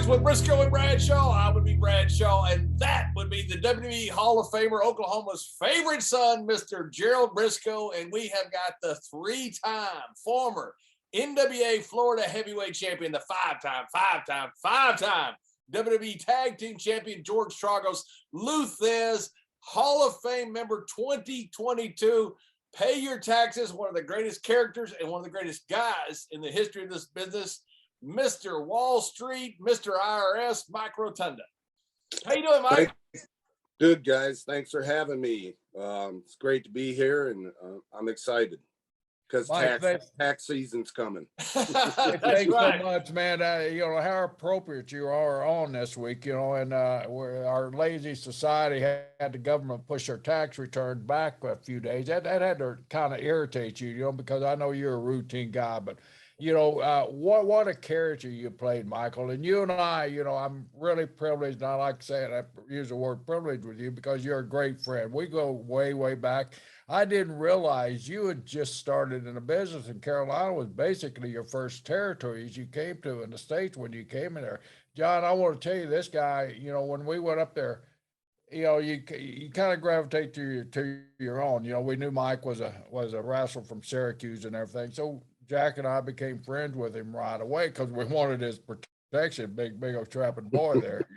Rivalries with Brisco and Bradshaw. I would be Bradshaw, and that would be the WWE Hall of Famer, Oklahoma's favorite son, Mr. Gerald Brisco. And we have got the three-time former NWA Florida Heavyweight Champion, the five-time WWE Tag Team Champion, George Tragos Luthez, Hall of Fame member 2022. Pay your taxes, one of the greatest characters and one of the greatest guys in the history of this business, Mr. Wall Street, Mr. IRS, Mike Rotunda. How you doing, Mike? Good, guys. Thanks for having me. It's great to be here, and I'm excited because tax season's coming. Thanks so much, man. How appropriate you are on this week, and our lazy society had the government push their tax returns back a few days. That had to kind of irritate you, because I know you're a routine guy, but what a character you played, Michael. And you and I, I'm really privileged. And I like to say it, I use the word privilege with you because you're a great friend. We go way, way back. I didn't realize you had just started in a business, and Carolina was basically your first territories you came to in the States when you came in there. John, I want to tell you, this guy, when we went up there, you kind of gravitate to your own. We knew Mike was a wrestler from Syracuse and everything. So Jack and I became friends with him right away because we wanted his protection, big old trapping boy there.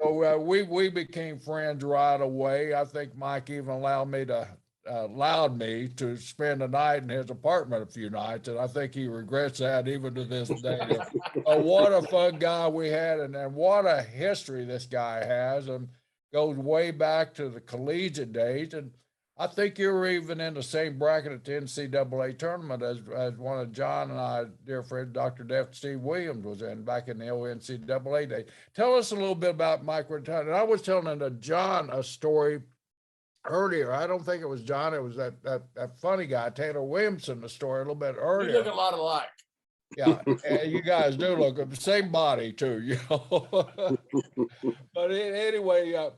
So we became friends right away. I think Mike even allowed me to spend the night in his apartment a few nights, and I think he regrets that even to this day. What a fun guy we had, and what a history this guy has, and goes way back to the collegiate days. And I think you were even in the same bracket at the NCAA tournament as one of John and I, dear friend, Dr. Deft Steve Williams, was in back in the old NCAA days. Tell us a little bit about Mike Rotunda. And I was telling John a story earlier. I don't think it was John. It was that funny guy, Taylor Williamson, the story a little bit earlier. You look a lot alike. Yeah, and you guys do look the same body too, But anyway,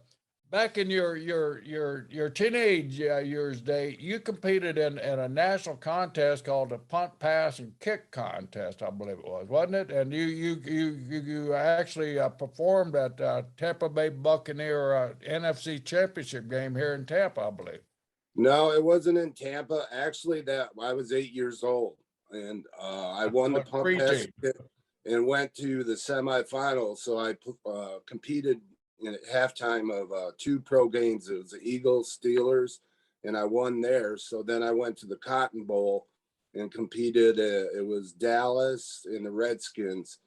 back in your teenage years, day, you competed in a national contest called the Punt, Pass, and Kick Contest, I believe it was, wasn't it? And you actually performed at Tampa Bay Buccaneer NFC Championship game here in Tampa, I believe. No, it wasn't in Tampa. Actually, I was 8 years old, and I won the Punt, Pass, Kick and went to the semifinals. So I competed in halftime of two pro games. It was the Eagles, Steelers, and I won there. So then I went to the Cotton Bowl and competed. It was Dallas and the Redskins,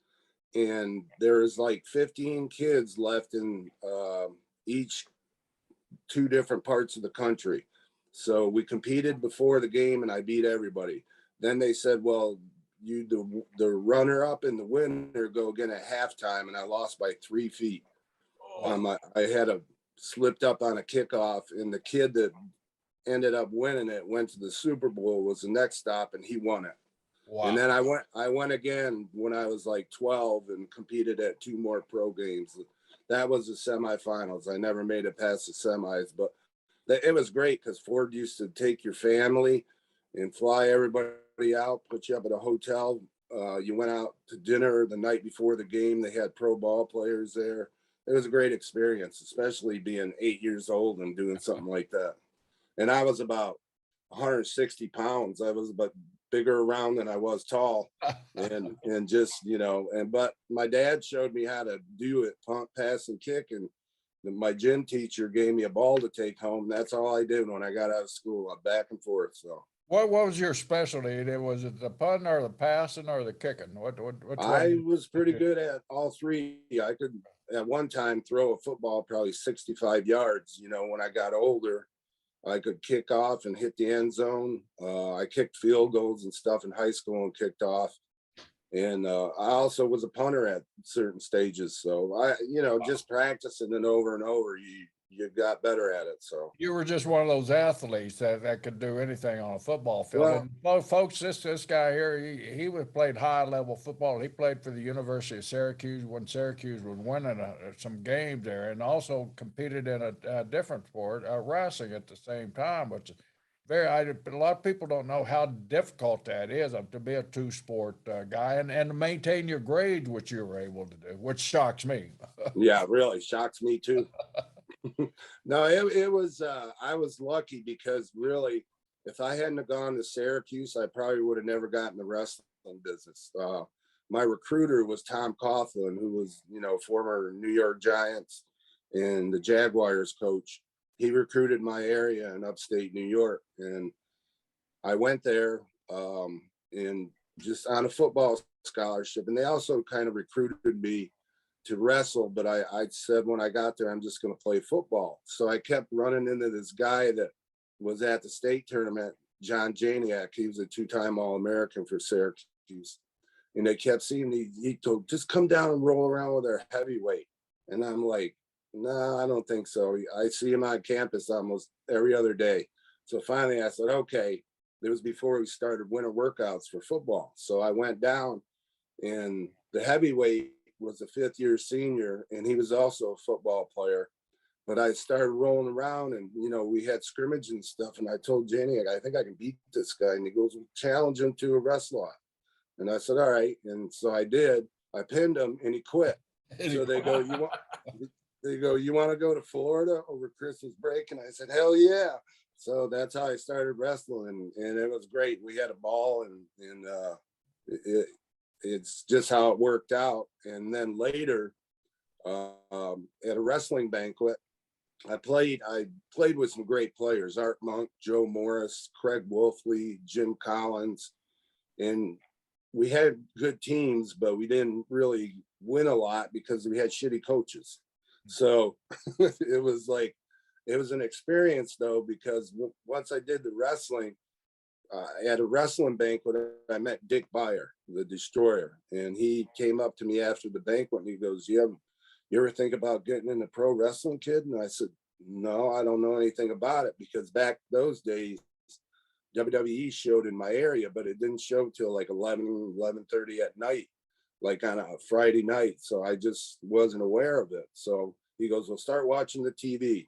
and there's like 15 kids left in each two different parts of the country. So we competed before the game, and I beat everybody. Then they said, well, the runner up and the winner go again at halftime, and I lost by 3 feet. I had slipped up on a kickoff, and the kid that ended up winning it went to the Super Bowl, was the next stop, and he won it. Wow. And then I went again when I was like 12 and competed at two more pro games. That was the semifinals. I never made it past the semis, but it was great because Ford used to take your family and fly everybody out, put you up at a hotel. You went out to dinner the night before the game. They had pro ball players there. It was a great experience, especially being 8 years old and doing something like that. And I was about 160 pounds. I was about bigger around than I was tall, and just, but my dad showed me how to do it, punt, pass, and kick. And my gym teacher gave me a ball to take home. That's all I did when I got out of school, back and forth. So what was your specialty? Was it the punting or the passing or the kicking? What I was pretty good at all three. I could at one time throw a football probably 65 yards. When I got older, I could kick off and hit the end zone. I kicked field goals and stuff in high school and kicked off. And I also was a punter at certain stages. So just practicing it over and over, you got better at it. So you were just one of those athletes that could do anything on a football field. Well, and folks, this guy here, he played high level football. He played for the University of Syracuse when Syracuse was winning some games there, and also competed in a different sport, wrestling at the same time, which a lot of people don't know how difficult that is to be a two-sport guy and to maintain your grades, which you were able to do, which shocks me. Yeah, really shocks me too. No, it was, I was lucky because really, if I hadn't have gone to Syracuse, I probably would have never gotten the wrestling business. My recruiter was Tom Coughlin, who was, former New York Giants and the Jaguars coach. He recruited my area in upstate New York, and I went there and just on a football scholarship. And they also kind of recruited me to wrestle, but I said when I got there, I'm just going to play football. So I kept running into this guy that was at the state tournament, John Janiak. He was a two-time All-American for Syracuse. And they kept seeing me. He told, just come down and roll around with our heavyweight. And I'm like, no, I don't think so. I see him on campus almost every other day. So finally I said, okay. It was before we started winter workouts for football. So I went down, and the heavyweight was a fifth-year senior, and he was also a football player. But I started rolling around, and we had scrimmage and stuff. And I told Janie, I think I can beat this guy. And he goes, challenge him to a wrestling. And I said, all right. And so I did. I pinned him, and he quit. So they go, you want to go to Florida over Christmas break? And I said, hell yeah. So that's how I started wrestling, and it was great. We had a ball, and it's just how it worked out. And then later, at a wrestling banquet, I played with some great players: Art Monk, Joe Morris, Craig Wolfley, Jim Collins, and we had good teams, but we didn't really win a lot because we had shitty coaches. So it was an experience though, because once I did the wrestling, at a wrestling banquet, I met Dick Beyer, the Destroyer, and he came up to me after the banquet and he goes, you ever think about getting into pro wrestling, kid? And I said, no, I don't know anything about it, because back those days, WWE showed in my area, but it didn't show till like 11:30 at night, like on a Friday night. So I just wasn't aware of it. So he goes, well, start watching the TV.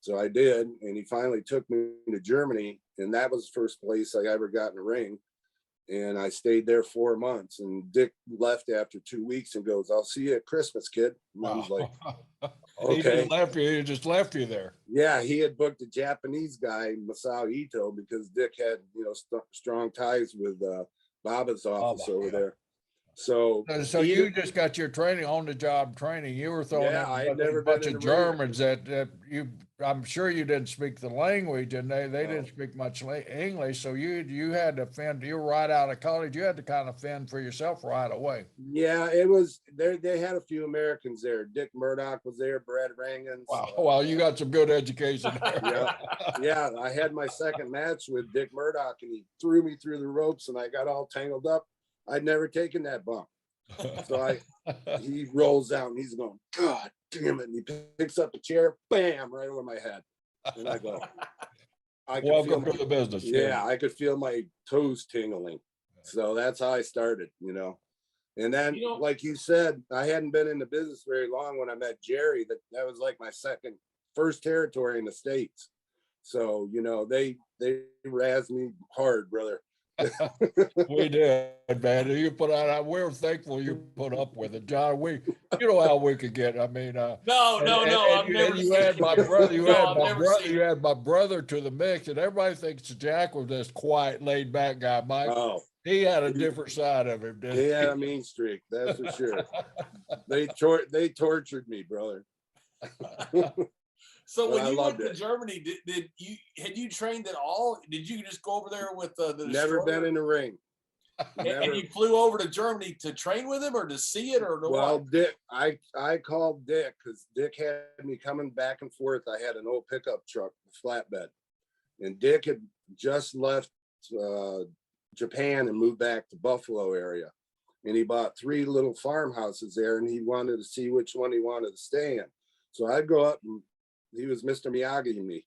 So I did, and he finally took me to Germany, and that was the first place I ever got in a ring. And I stayed there 4 months, and Dick left after 2 weeks and goes, I'll see you at Christmas, kid. And I was like, okay. He just left you there. Yeah, he had booked a Japanese guy, Masao Ito, because Dick had, strong ties with Baba's office over there. So you just got your training, on the job training. You were throwing in a bunch of Germans that I'm sure you didn't speak the language, and they didn't speak much English. So you had to fend. You were right out of college. You had to kind of fend for yourself right away. Yeah, it was there. They had a few Americans there. Dick Murdoch was there. Brad Rangens. Wow, well, you got some good education there. Yeah. I had my second match with Dick Murdoch, and he threw me through the ropes, and I got all tangled up. I'd never taken that bump. So he rolls out and he's going, God damn it. And he picks up a chair, bam, right over my head. And I go, welcome to the business. Yeah, I could feel my toes tingling. So that's how I started, And then, like you said, I hadn't been in the business very long when I met Jerry. That was like my first territory in the States. So, they razzed me hard, brother. We did, man. You put out. We're thankful you put up with it, John. You know how we could get. I mean, no. You had my brother. You had my brother to the mix, and everybody thinks Jack was this quiet, laid back guy. Mike, he had a different side of him. He had a mean streak, that's for sure. They tortured me, brother. So when you went to Germany, had you trained at all? Did you just go over there with the Never been in the ring. And you flew over to Germany to train with him, or to see it, or to what? Dick, I called Dick because Dick had me coming back and forth. I had an old pickup truck, flatbed, and Dick had just left Japan and moved back to Buffalo area, and he bought 3 little farmhouses there, and he wanted to see which one he wanted to stay in. So I'd go up, and he was Mr. Miyagi and me.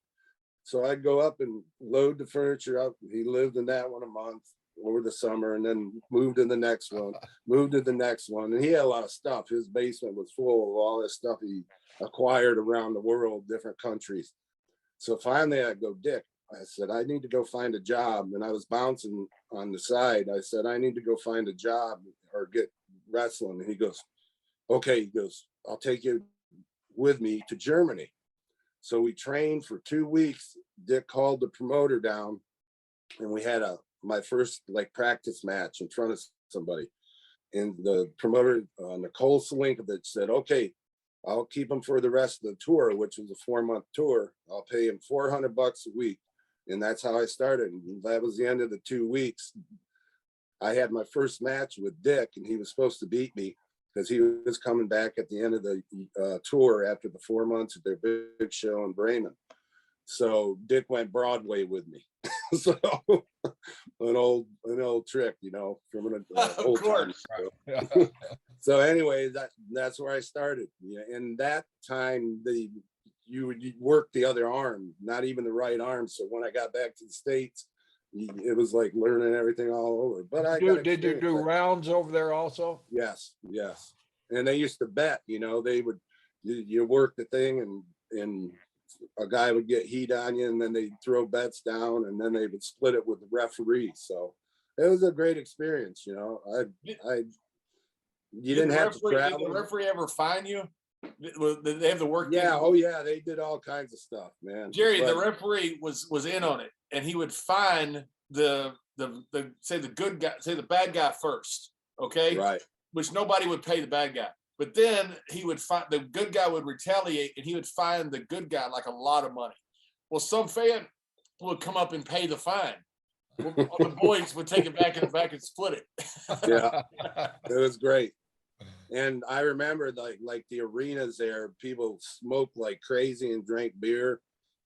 So I'd go up and load the furniture up. He lived in that one a month over the summer, and then moved to the next one, And he had a lot of stuff. His basement was full of all this stuff he acquired around the world, different countries. So finally I go, Dick, I said, I need to go find a job. And I was bouncing on the side. I said, I need to go find a job or get wrestling. And he goes, okay. He goes, I'll take you with me to Germany. So we trained for 2 weeks. Dick called the promoter down, and we had my first like practice match in front of somebody. And the promoter, Nicole Selinkovich, said, okay, I'll keep him for the rest of the tour, which was a 4-month tour. I'll pay him $400 a week. And that's how I started. And that was the end of the 2 weeks. I had my first match with Dick, and he was supposed to beat me because he was coming back at the end of the tour after the 4 months at their big show in Bremen. So Dick went Broadway with me. So an old trick, you know, from an old time. So, so anyway, that's where I started. Yeah, and that time you would work the other arm, not even the right arm. So when I got back to the States, it was like learning everything all over. But did you do rounds over there also? Yes. And they used to bet, you know, they would you work the thing and a guy would get heat on you, and then they'd throw bets down, and then they would split it with the referee. So it was a great experience, you know. You didn't have to travel. Did the referee ever fine you? Did they have the work? Yeah. Oh yeah, they did all kinds of stuff, man. Jerry, the referee was in on it, and he would fine the good guy, say the bad guy first, okay? Right. Which nobody would pay the bad guy. But then he would find the good guy would retaliate, and he would fine the good guy like a lot of money. Well, some fan would come up and pay the fine. Well, the boys would take it back in the back and split it. Yeah, it was great. And I remember like the arenas there, people smoked like crazy and drank beer,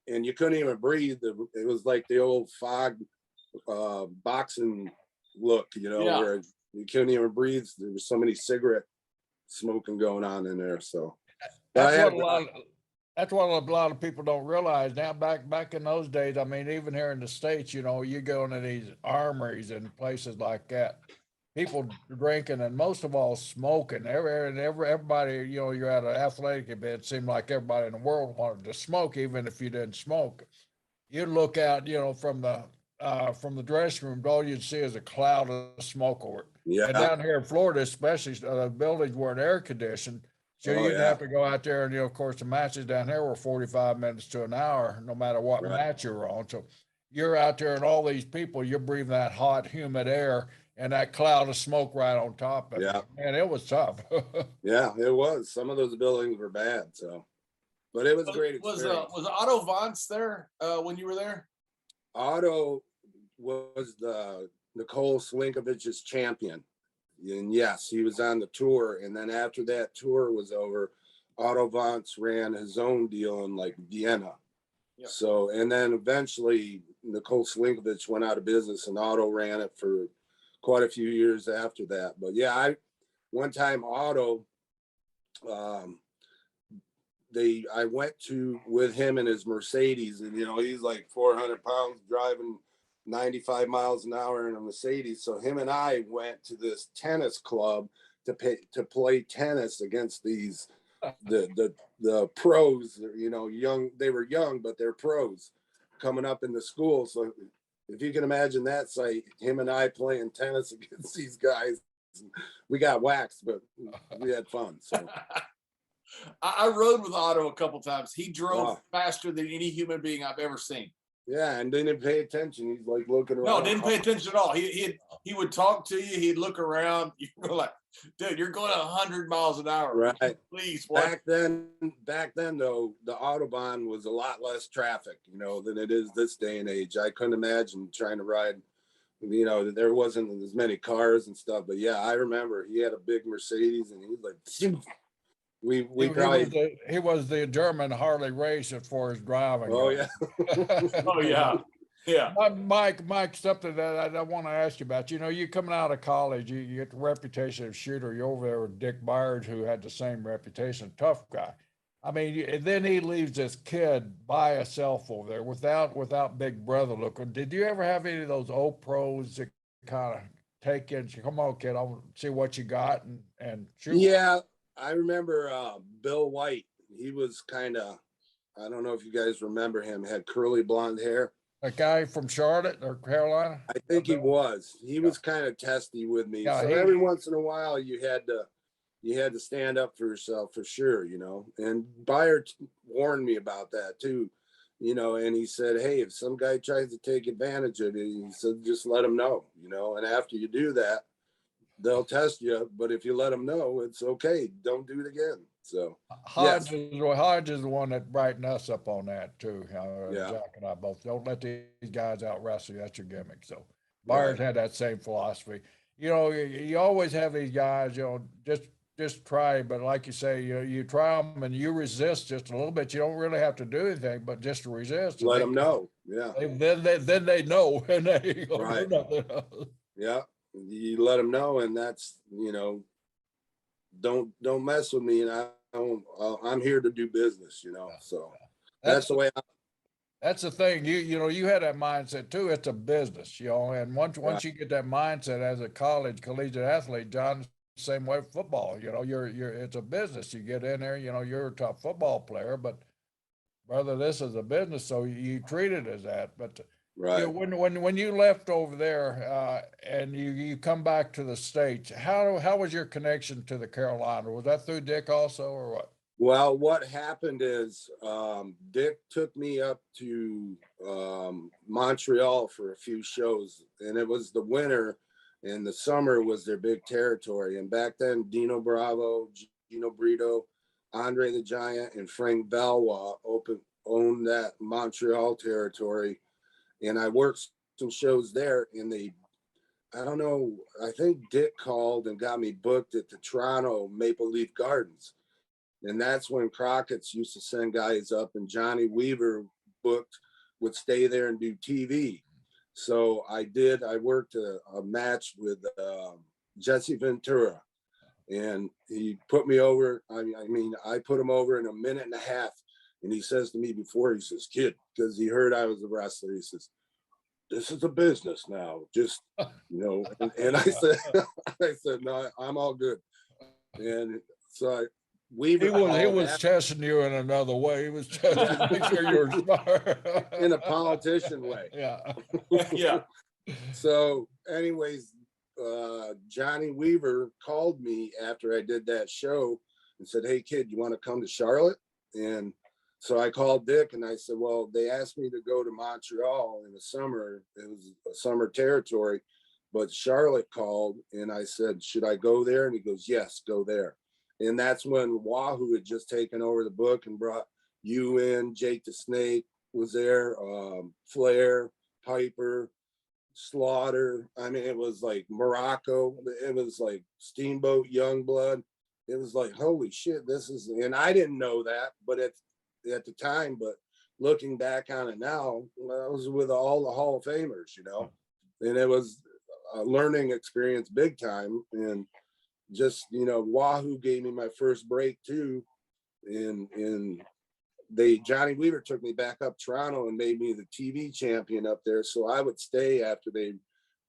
and you couldn't even breathe. It was like the old fog boxing look, you know, where you couldn't even breathe. There was so many cigarette smoking going on in there. So that's what a lot of people don't realize now. Back in those days, I mean, even here in the States, you know, you go into these armories and places like that, people drinking and most of all smoking. Everybody, you know, you're at an athletic event, it seemed like everybody in the world wanted to smoke, even if you didn't smoke. You'd look out, you know, from the dressing room, all you'd see is a cloud of smoke over it. Yeah. And down here in Florida, especially, the buildings weren't air conditioned. So you'd have to go out there, and, you know, of course, the matches down here were 45 minutes to an hour, no matter what match you're on. So you're out there, and all these people, you're breathing that hot, humid air, and that cloud of smoke right on top of it. Man, it was tough. Yeah, it was. Some of those buildings were bad. So, but it was a great experience. Was Otto Vance there when you were there? Otto was the Nicole Selinkovich's champion. And yes, he was on the tour. And then after that tour was over, Otto Vance ran his own deal in like Vienna. Yep. So, and then eventually Nicole Selinkovich went out of business, and Otto ran it for quite a few years after that. But yeah, one time Otto, I went with him in his Mercedes, and, you know, he's like 400 pounds driving 95 miles an hour in a Mercedes. So him and I went to this tennis club to play tennis against these, the pros, you know, they were young, but they're pros coming up in the school. So if you can imagine that sight, him and I playing tennis against these guys, we got waxed, but we had fun. So I rode with Otto a couple times. He drove faster than any human being I've ever seen. Yeah, and didn't pay attention. He's like looking around. No, didn't pay attention at all. He would talk to you. He'd look around. You were like, dude, you're going 100 miles an hour. Right. Please. Back then, though, the Autobahn was a lot less traffic, you know, than it is this day and age. I couldn't imagine trying to ride, you know, there wasn't as many cars and stuff. But yeah, I remember he had a big Mercedes, and he was like, he was the German Harley racer for his driving. Oh yeah. Oh yeah. Yeah. Mike, something that I want to ask you about. You know, you coming out of college, you get the reputation of shooter. You're over there with Dick Byard, who had the same reputation, tough guy. I mean, and then he leaves this kid by himself over there without Big Brother looking. Did you ever have any of those old pros that kind of take in? Come on, kid, I want to see what you got and shoot. Yeah. I remember Bill White. He was kind of, I don't know if you guys remember him, had curly blonde hair. A guy from Charlotte or Carolina? I think he was. He was kind of testy with me. Yeah, So every once in a while, you had to stand up for yourself for sure, you know. And Byard warned me about that too, you know. And he said, "Hey, if some guy tries to take advantage of it, he said just let him know, you know. And after you do that, they'll test you. But if you let them know, it's okay. Don't do it again." So Hodge is the one that brightened us up on that too. Yeah. Jack and I both don't let these guys out wrestle you. That's your gimmick. So Right. Byard had that same philosophy. You know, you always have these guys. You know, just try. But like you say, you try them and you resist just a little bit. You don't really have to do anything, but just to resist. Let them know. Yeah. Then they know, and they go Right. do nothing else. Yeah. You let them know, and that's, you know, don't mess with me, and I'm here to do business, you know. So that's the way That's the thing. You know, you had that mindset too. It's a business, you know, and once you get that mindset as a collegiate athlete, John, same way with football. You know, it's a business. You get in there, you know, you're a top football player, but brother, this is a business, so you treat it as that. But right. you know, when you left over there and you come back to the States, how was your connection to the Carolina? Was that through Dick also, or what? Well, what happened is Dick took me up to Montreal for a few shows, and it was the winter, and the summer was their big territory. And back then, Dino Bravo, Gino Brito, Andre the Giant, and Frank Valois owned that Montreal territory. And I worked some shows there, and I don't know, I think Dick called and got me booked at the Toronto Maple Leaf Gardens. And that's when Crockett's used to send guys up, and Johnny Weaver would stay there and do TV. So I worked a match with Jesse Ventura, and he put me over. I put him over in a minute and a half. And he says to me before, he says, "Kid," because he heard I was a wrestler, he says, "This is a business now, just, you know." And I said, "No, I'm all good." And so he was testing you in another way. He was testing to make sure you were smart. In a politician way. Yeah. Yeah. So anyways, Johnny Weaver called me after I did that show and said, "Hey kid, you want to come to Charlotte?" And so I called Dick and I said, "Well, they asked me to go to Montreal in the summer. It was a summer territory, but Charlotte called." And I said, "Should I go there?" And he goes, "Yes, go there." And that's when Wahoo had just taken over the book and brought you in. Jake the Snake was there, Flair, Piper, Slaughter. I mean, it was like Morocco. It was like Steamboat, Youngblood. It was like, holy shit, this is, and I didn't know that, but at the time, but looking back on it now, I was with all the Hall of Famers, you know, and it was a learning experience big time. And just, you know, Wahoo gave me my first break too. And Johnny Weaver took me back up Toronto and made me the TV champion up there. So I would stay after they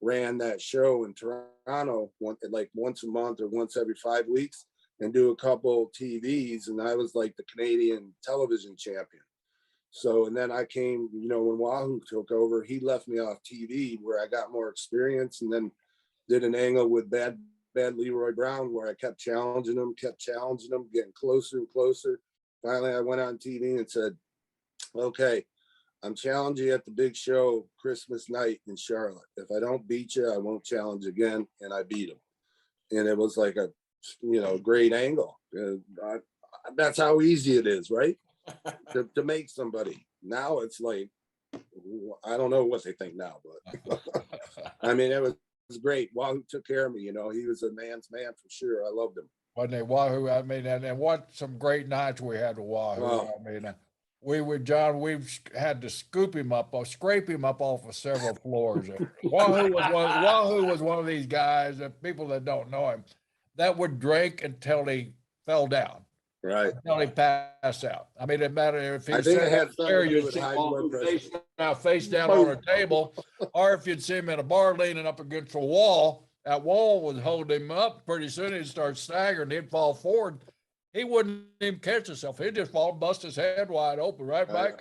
ran that show in Toronto like once a month or once every 5 weeks and do a couple TVs. And I was like the Canadian television champion. So, and then I came, you know, when Wahoo took over, he left me off TV where I got more experience, and then did an angle with Bad Leroy Brown where I kept challenging him, getting closer and closer. Finally, I went on TV and said, "Okay, I'm challenging you at the big show Christmas night in Charlotte. If I don't beat you, I won't challenge again." And I beat him. And it was like a, you know, great angle. That's how easy it is, right? to make somebody. Now it's like, I don't know what they think now, but I mean, it was great. Wahoo took care of me. You know, he was a man's man for sure. I loved him. Wasn't it Wahoo? I mean, and what some great nights we had with Wahoo. Oh. I mean, we've had to scoop him up or scrape him up off of several floors. Wahoo was one of these guys that people that don't know him that would drink until he fell down. Right. Until he passed out. I mean, it didn't matter if he sat there, you'd see him face down on a table, or if you'd see him in a bar leaning up against a wall, that wall would hold him up. Pretty soon he'd start staggering, he'd fall forward. he wouldn't even catch himself. He'd just fall, bust his head wide open right back.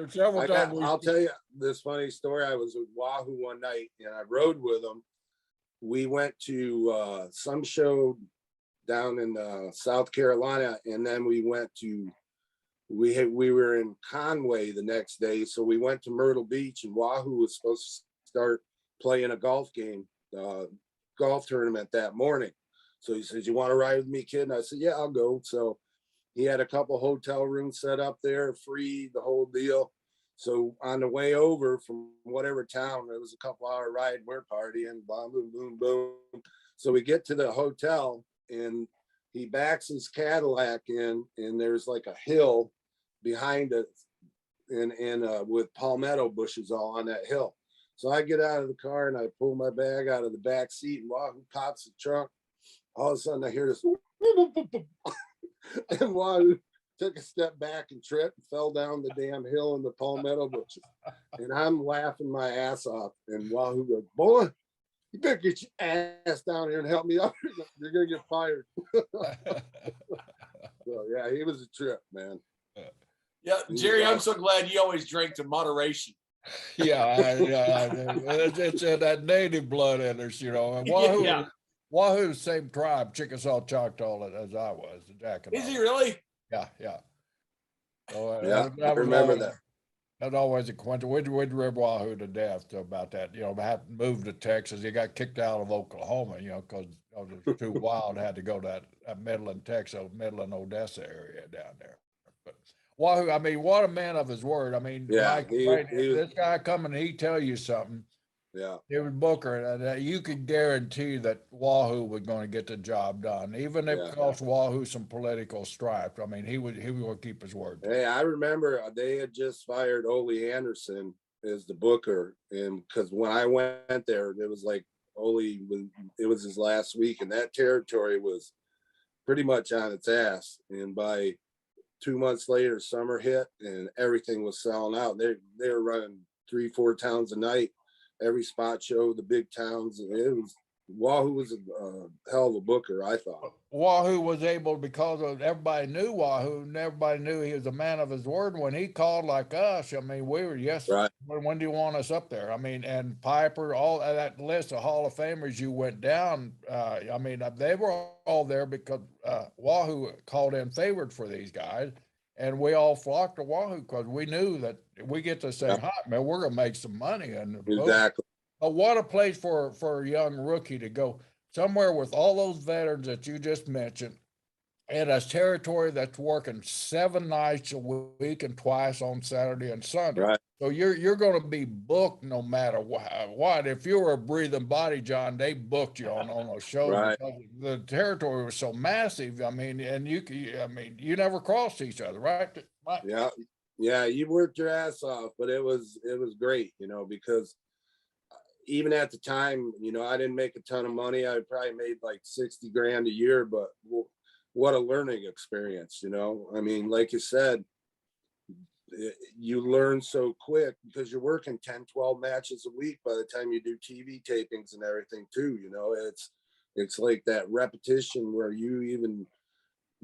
Several times. I'll tell you this funny story. I was with Wahoo one night and I rode with him. We went to some show down in South Carolina, and then we went to we were in Conway the next day, so we went to Myrtle Beach, and Wahoo was supposed to start playing a golf game, golf tournament that morning. So he says, "You want to ride with me, kid?" And I said, "Yeah, I'll go." So he had a couple hotel rooms set up there, free, the whole deal. So on the way over from whatever town, it was a couple-hour ride, we're partying, boom, boom, boom, boom. So we get to the hotel, and he backs his Cadillac in, and there's like a hill behind it, and with palmetto bushes all on that hill. So I get out of the car and I pull my bag out of the back seat, and Wahoo pops the trunk. All of a sudden I hear this, and Wahoo took a step back and tripped and fell down the damn hill in the palmetto bushes. And I'm laughing my ass off. And Wahoo goes, "Boy, you better get your ass down here and help me up. You're going to get fired." So, yeah, he was a trip, man. Yeah, Jerry, I'm so glad you always drink to moderation. Yeah, it's that native blood in us, you know. And Wahoo, Yeah. Wahoo's same tribe, Chickasaw Choctaw, as I was. Jack and Is I. he really? Yeah, yeah. So, Yeah, I remember that. That's always a coincidence. We'd rib Wahoo to death about that. You know, had moved to Texas. He got kicked out of Oklahoma, you know, because it was too wild. Had to go to that Midland, Texas, Midland, Odessa area down there. But Wahoo, I mean, what a man of his word. I mean, Yeah, Mike, he was, this guy coming, he tell you something. yeah. It was Booker, and you could guarantee that Wahoo was going to get the job done, even if it cost Wahoo some political strife. I mean, he would keep his word. Hey, I remember they had just fired Ole Anderson as the booker, and because when I went there, it was like it was his last week, and that territory was pretty much on its ass. And by 2 months later, summer hit, and everything was selling out. They were running 3-4 towns a night. Every spot show, the big towns, and Wahoo was a hell of a booker, I thought. Wahoo was able, because everybody knew Wahoo, and everybody knew he was a man of his word. When he called like us, I mean, we were, yes, right. When do you want us up there? I mean, and Piper, all that list of Hall of Famers you went down, I mean, they were all there because Wahoo called in favored for these guys. And we all flocked to Wahoo because we knew that we get to say, "Hot man, we're gonna make some money." And exactly. But what a place for a young rookie to go somewhere with all those veterans that you just mentioned, in a territory that's working 7 nights a week and twice on Saturday and Sunday. Right. So you're going to be booked no matter what. If you were a breathing body, John, they booked you on those shows. Right. Because the territory was so massive. I mean, and you never crossed each other, right? Yeah, you worked your ass off, but it was great, you know, because even at the time, you know, I didn't make a ton of money. I probably made like 60 grand a year, but what a learning experience, you know. I mean, like you said, you learn so quick because you're working 10, 12 matches a week by the time you do TV tapings and everything too, you know. It's like that repetition where you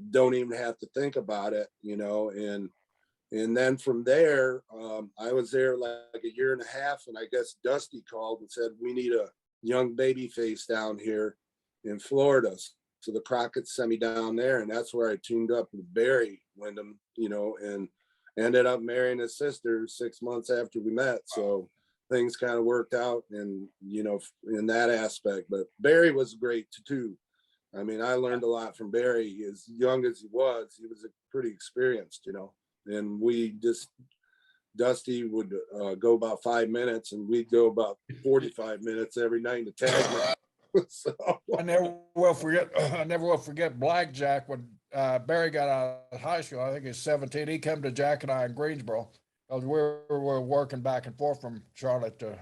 don't even have to think about it, you know. And then from there, I was there like a year and a half, and I guess Dusty called and said, "We need a young baby face down here in Florida." So the Crockett's sent me down there, and that's where I teamed up with Barry Windham, you know, and ended up marrying his sister 6 months after we met. So things kind of worked out, and, you know, in that aspect. But Barry was great too. I mean, I learned a lot from Barry. As young as he was pretty experienced, you know. And Dusty would go about 5 minutes, and we'd go about 45 minutes every night in the tag match. So I never will forget Blackjack when Barry got out of high school. I think he's 17. He came to Jack and I in Greensboro because we were working back and forth from Charlotte to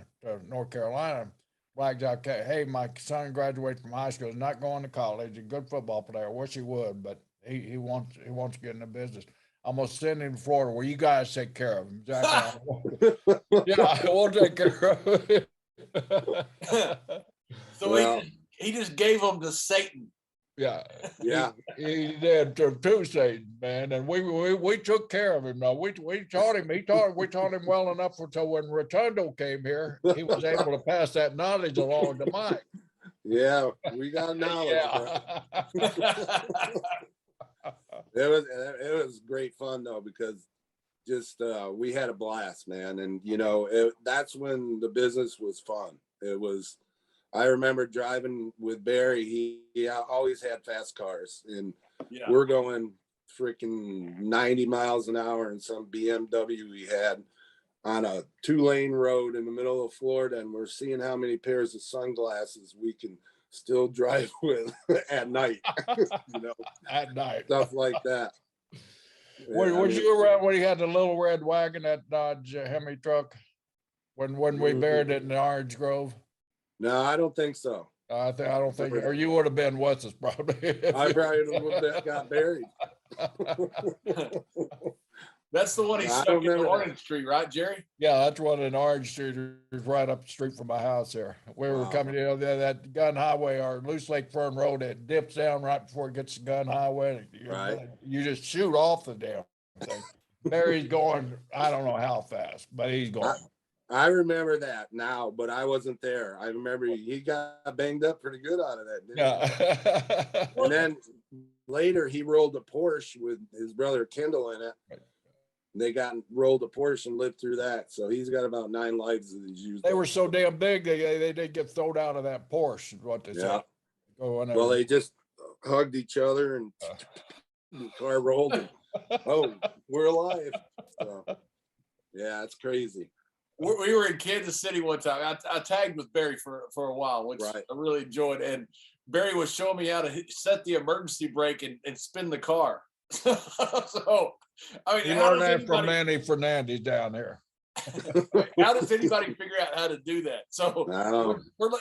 North Carolina. Blackjack, "Hey, my son graduated from high school. He's not going to college. He's a good football player. Wish he would, but he wants to get in the business. I'm gonna send him to Florida where you guys take care of him." Jack, yeah, we'll take care of him. So he just gave them to Satan. Yeah. Yeah. He did two seasons, man, and we took care of him. Now we taught him. We taught him well enough until when Rotunda came here, he was able to pass that knowledge along to Mike. Yeah, we got knowledge. Yeah. It was great fun though, because just we had a blast, man. And you know, that's when the business was fun. It was, I remember driving with Barry. He always had fast cars, and we're going freaking 90 miles an hour in some BMW we had on a 2-lane road in the middle of Florida, and we're seeing how many pairs of sunglasses we can still drive with at night. You know, at night, stuff like that. Was you around when he had the little red wagon, that Dodge Hemi truck, when we buried it in the Orange Grove? No, I don't think so. I don't think, or you would have been what's this probably. I probably would have got buried. That's the one he stuck in Orange Street, right, Jerry? Yeah, that's one in Orange Street, is right up the street from my house there. We were coming, you know, that Gun Highway or Loose Lake Fern Road, it dips down right before it gets to Gun Highway. You just shoot off the damn thing. Barry's going, I don't know how fast, but he's going. I remember that now, but I wasn't there. I remember he got banged up pretty good out of that, didn't he? And then later he rolled a Porsche with his brother Kendall in it. They rolled a Porsche and lived through that. So he's got about 9 lives that he's used. They were so damn big, they did get thrown out of that Porsche, is what they said. Well, they just hugged each other and the car rolled. And, oh, we're alive. So, yeah, it's crazy. We were in Kansas City one time. I tagged with Barry for a while, which I really enjoyed. And Barry was showing me how to set the emergency brake and spin the car. So, I mean, you learned that from Manny Fernandez down here. How does anybody figure out how to do that? So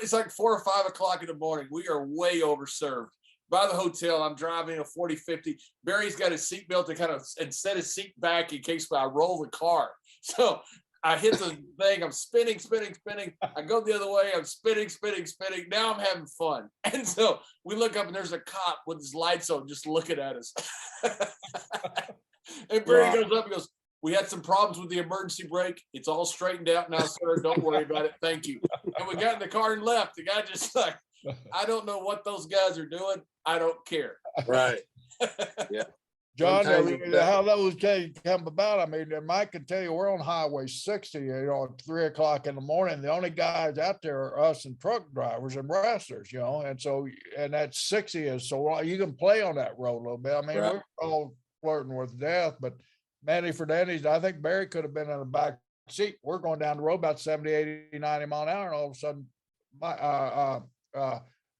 it's like 4 or 5 o'clock in the morning. We are way overserved. By the hotel, I'm driving a 40-50. Barry's got his seatbelt to kind of and set his seat back in case I roll the car. So I hit the thing. I'm spinning. I go the other way. I'm spinning. Now I'm having fun. And so we look up and there's a cop with his lights on just looking at us. And Barry goes up and goes, "We had some problems with the emergency brake. It's all straightened out now, sir. Don't worry about it. Thank you." And we got in the car and left. The guy just like, I don't know what those guys are doing. I don't care. Right. Yeah. John, how those come about, I mean, Mike can tell you we're on Highway 60, you know, at 3 o'clock in the morning. The only guys out there are us and truck drivers and wrestlers, you know, and so, and that 60 is so you can play on that road a little bit. I mean, we're all flirting with death, but Manny Fernandez, I think Barry could have been in the back seat. We're going down the road about 70, 80, 90 mile an hour, and all of a sudden,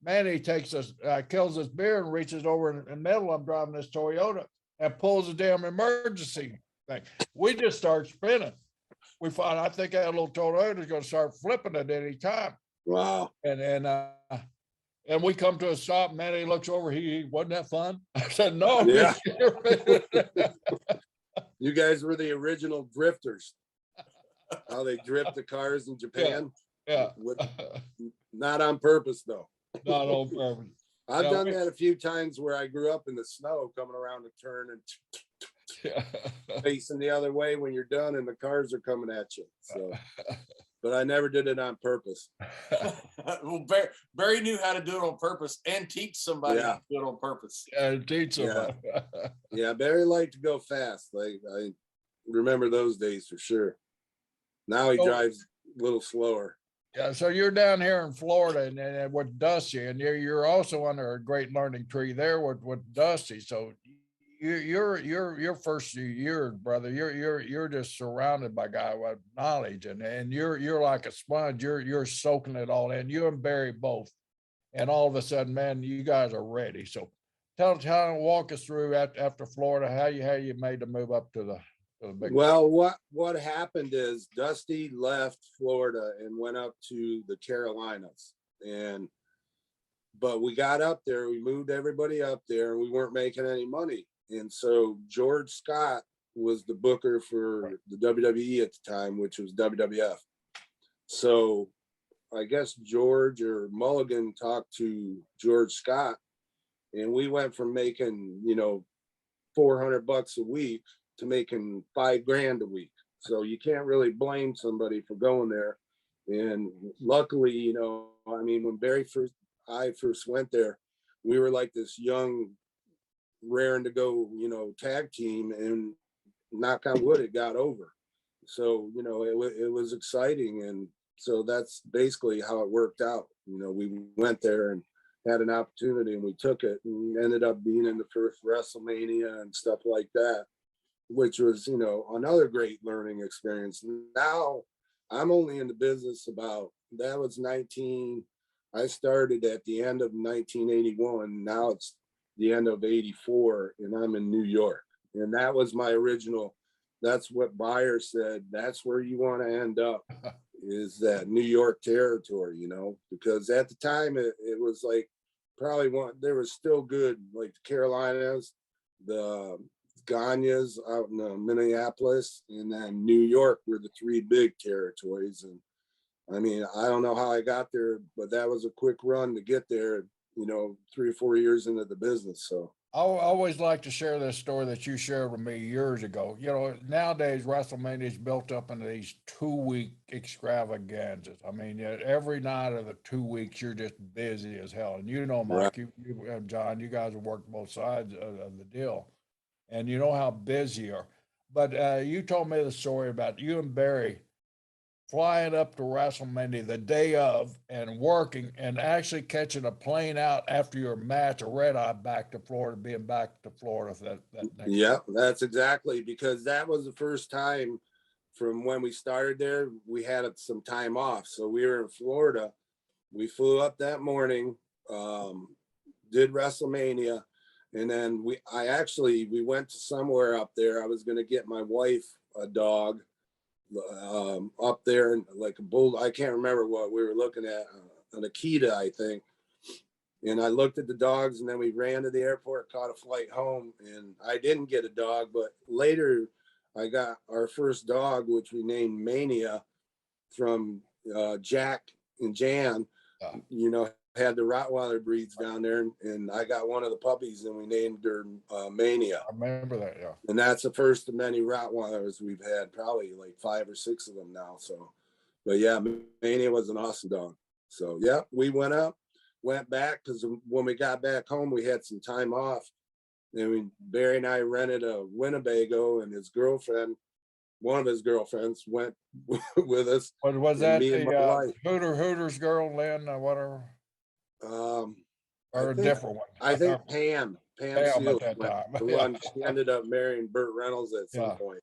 Manny takes us, kills his beer and reaches over in the middle. I'm driving this Toyota and pulls a damn emergency thing. We just start spinning. We find, I think that little Toyota is going to start flipping at any time. Wow. And we come to a stop. Manny looks over. He wasn't that fun? I said, no. Yeah. You guys were the original drifters. How they drift the cars in Japan. Yeah. Not on purpose, though. Not on purpose. I've done that a few times where I grew up in the snow coming around the turn and facing the other way when you're done and the cars are coming at you. So, but I never did it on purpose. Well, Barry knew how to do it on purpose and teach somebody how to do it on purpose. Yeah, teach somebody. Yeah, Barry liked to go fast. Like I remember those days for sure. Now he drives a little slower. Yeah, so you're down here in Florida and with Dusty, and you're also under a great learning tree there with Dusty. So your first year, brother, you're just surrounded by guys with knowledge, and you're like a sponge. You're soaking it all in. You and Barry both, and all of a sudden, man, you guys are ready. So walk us through after Florida how you made the move up to the big. Well, what happened is Dusty left Florida and went up to the Carolinas, but we got up there, we moved everybody up there, and we weren't making any money. And so George Scott was the booker for the WWE at the time, which was WWF. So I guess George or Mulligan talked to George Scott, And we went from making, you know, $400 a week to making $5,000 a week. So you can't really blame somebody for going there. And luckily, you know, I mean, when I first went there, we were like this young, raring to go, you know, tag team, and knock on wood, it got over. So, you know, it was exciting. And so that's basically how it worked out. You know, we went there and had an opportunity, and we took it, and ended up being in the first WrestleMania and stuff like that, which was, you know, another great learning experience. Now I'm only in the business that was I started at the end of 1981. Now it's the end of 84, and I'm in New York. And that was my original, that's what Buyer said, that's where you want to end up, is that New York territory, you know, because at the time it was like there was still good, like the Carolinas, the Ganyas out in Minneapolis, and then New York were the three big territories. And I mean, I don't know how I got there, but that was a quick run to get there, you know, 3 or 4 years into the business. So I always like to share this story that you shared with me years ago. You know, nowadays WrestleMania is built up into these 2-week extravaganzas. I mean, every night of the 2 weeks, you're just busy as hell. And you know, Mike, right. you and John, you guys have worked both sides of the deal, and you know how busy you are. But you told me the story about you and Barry flying up to WrestleMania the day of and working and actually catching a plane out after your match, a red eye back to Florida, being back to Florida that next Yeah, that's exactly, because that was the first time from when we started there, we had some time off. So we were in Florida. We flew up that morning, did WrestleMania, and then we went to somewhere up there. I was going to get my wife a dog up there, and like a bull. I can't remember what we were looking at, an Akita, I think. And I looked at the dogs, and then we ran to the airport, caught a flight home, and I didn't get a dog. But later, I got our first dog, which we named Mania, from Jack and Jan. You know, had the Rottweiler breeds down there, and I got one of the puppies, and we named her Mania. I remember that, yeah. And that's the first of many Rottweilers we've had, probably like 5 or 6 of them now. So, but yeah, Mania was an awesome dog. So yeah, we went back, because when we got back home, we had some time off. And Barry and I rented a Winnebago, and one of his girlfriends went with us. Was that me and my wife. Hooters girl, Lynn, whatever? Or a different one? I think Pam Seals at that time. the one. She ended up marrying Burt Reynolds at some point.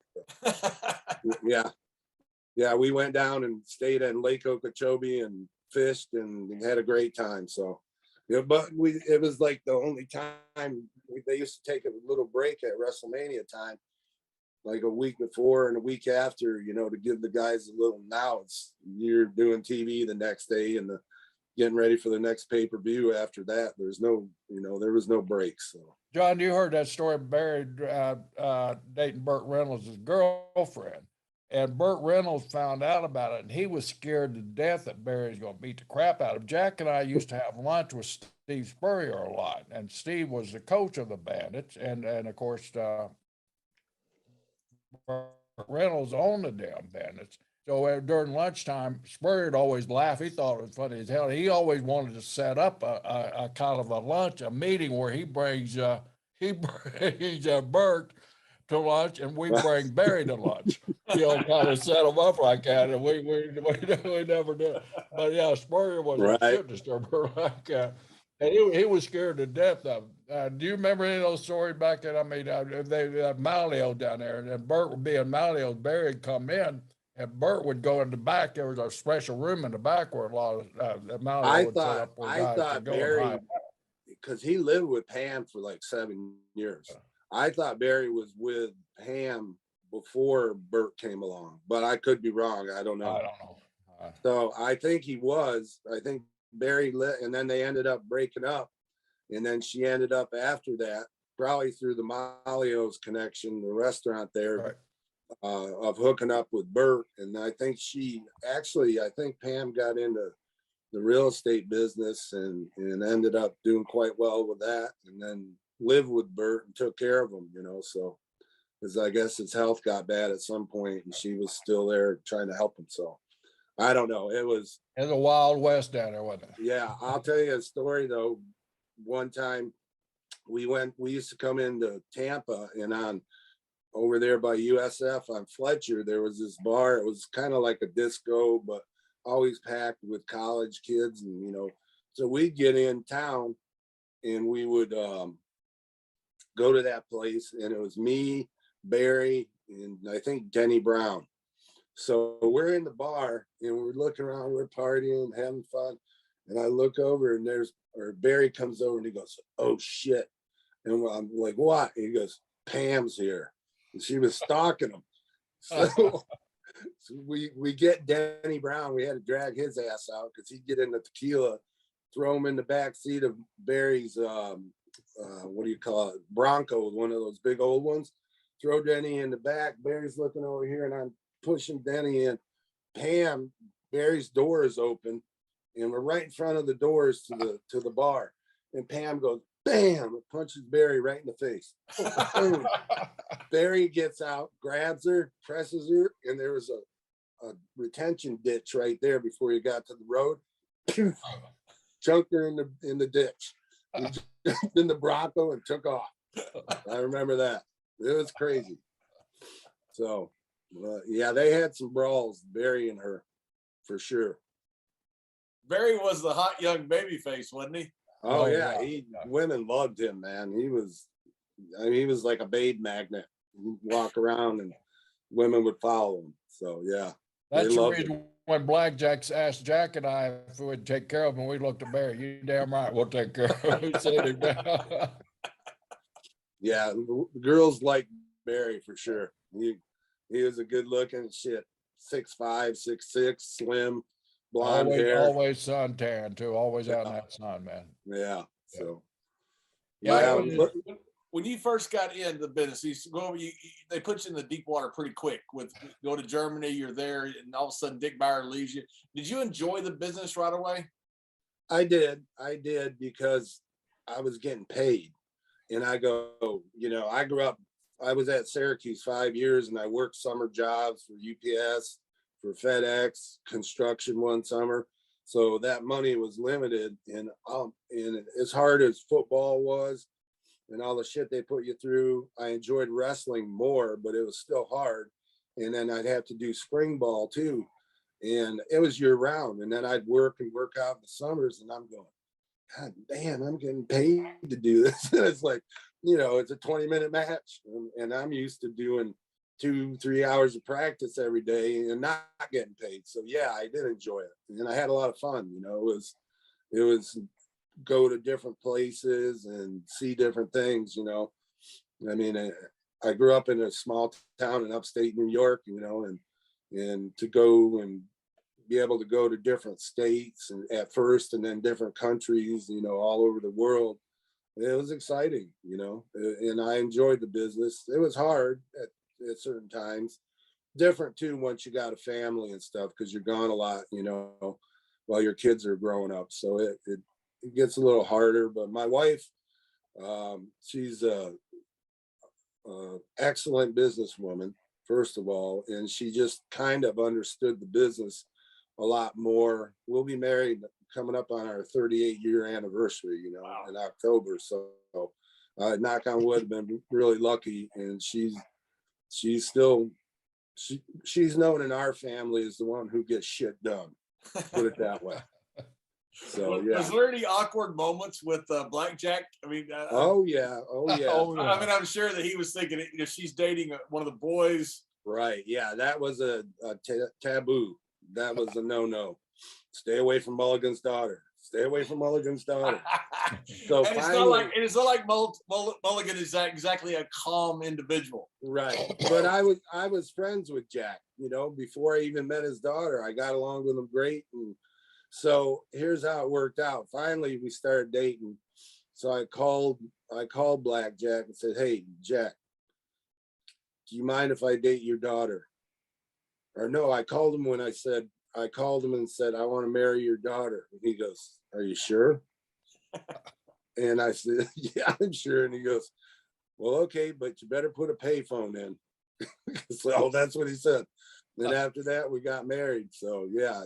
Yeah, we went down and stayed in Lake Okeechobee and fished and had a great time. So, you know, but it was like the only time they used to take a little break at WrestleMania time, like a week before and a week after, you know, to give the guys a little. Now you're doing TV the next day and getting ready for the next pay-per-view after that. There was no breaks. So, John, you heard that story of Barry dating Burt Reynolds' girlfriend. And Burt Reynolds found out about it, and he was scared to death that Barry's going to beat the crap out of him. Jack and I used to have lunch with Steve Spurrier a lot, and Steve was the coach of the Bandits, and of course, Burt Reynolds owned the damn Bandits. So during lunchtime, Spurrier would always laugh. He thought it was funny as hell. He always wanted to set up a kind of a meeting where he brings Burt to lunch, and we bring Barry to lunch. You know, kind of set them up like that, and we never did. But yeah, Spurrier was a shit disturber like that. And he was scared to death of him. Do you remember any of those stories back then? I mean, they had Malio down there, and Burt would be in Malio's. Barry would come in, and Burt would go in the back. There was a special room in the back where a lot of Malio would set up. I thought Barry, because he lived with Pam for like 7 years. I thought Barry was with Pam before Burt came along, but I could be wrong. I don't know. So I think he was. I think Barry and then they ended up breaking up, and then she ended up after that, probably through the Malio's connection, the restaurant there, of hooking up with Burt. And I think Pam got into real estate business and ended up doing quite well with that, and then lived with Bert and took care of him, you know, so because I guess his health got bad at some point and she was still there trying to help him. So I don't know. It was a Wild West down there, wasn't it? Yeah, I'll tell you a story though. One time we used to come into Tampa, and over there by USF on Fletcher, there was this bar. It was kind of like a disco, but always packed with college kids. And, you know, so we'd get in town and we would go to that place, and it was me, Barry, and I think Denny Brown. So we're in the bar and we're looking around, we're partying, having fun. And I look over and Barry comes over and he goes, "Oh shit." And I'm like, "What?" And he goes, "Pam's here." And she was stalking him. So, we get Denny Brown. We had to drag his ass out because he'd get in the tequila, throw him in the back seat of Barry's, what do you call it? Bronco, one of those big old ones. Throw Denny in the back. Barry's looking over here and I'm pushing Denny in. Pam, Barry's door is open and we're right in front of the doors to the bar. And Pam goes, bam, punches Barry right in the face. Barry gets out, grabs her, presses her, and there was a retention ditch right there before you got to the road. Chunked her in the ditch. He jumped in the Bronco and took off. I remember that. It was crazy. So, yeah, they had some brawls, Barry and her, for sure. Barry was the hot young baby face, wasn't he? Oh yeah, women loved him, man. He was like a babe magnet. He'd walk around and women would follow him. So yeah, that's the reason when Blackjack asked Jack and I if we would take care of him, we looked at Barry. You damn right, we'll take care of him. Yeah, the girls liked Barry for sure. He was a good looking shit, 6'5", 6'6", slim, blonde hair. Always suntan too. Always out in that sun, man. Yeah. So yeah. When you first got into the business, they put you in the deep water pretty quick. With go to Germany, you're there, and all of a sudden Dick Bauer leaves you. Did you enjoy the business right away? I did because I was getting paid, and I go, you know, I grew up. I was at Syracuse 5 years, and I worked summer jobs for UPS, for FedEx, construction one summer. So that money was limited, and as hard as football was, and all the shit they put you through, I enjoyed wrestling more, but it was still hard. And then I'd have to do spring ball too. And it was year round. And then I'd work out in the summers, and I'm going, God damn, I'm getting paid to do this. And it's like, you know, it's a 20-minute match. And I'm used to doing 2-3 hours of practice every day and not getting paid. So yeah, I did enjoy it. And I had a lot of fun. You know, it was go to different places and see different things, you know. I mean, I grew up in a small town in upstate New York, you know, and to go and be able to go to different states and at first, and then different countries, you know, all over the world. It was exciting, you know, and I enjoyed the business. It was hard at certain times, different too once you got a family and stuff, because you're gone a lot, you know, while your kids are growing up. So it gets a little harder. But my wife, she's a excellent businesswoman, first of all, and she just kind of understood the business a lot more. We'll be married coming up on our 38-year anniversary, you know, wow, in October. So knock on wood, been really lucky. And she's still, she's known in our family as the one who gets shit done, put it that way. So yeah. Was there any awkward moments with Blackjack? I mean, oh yeah. I mean, I'm sure that he was thinking, you know, she's dating one of the boys. Right. Yeah, that was a taboo. That was a no. Stay away from Mulligan's daughter. Stay away from Mulligan's daughter. So and it's not like Mulligan is exactly a calm individual. Right. But I was friends with Jack, you know, before I even met his daughter. I got along with him great. And so here's how it worked out. Finally, we started dating. So I called Blackjack and said, "Hey, Jack, do you mind if I date your daughter?" Or no, I called him when I said, I called him and said, I want to marry your daughter. And he goes, are you sure? And I said, yeah, I'm sure. And he goes, well, okay, but you better put a payphone in. So that's what he said. Then after that, we got married. So yeah,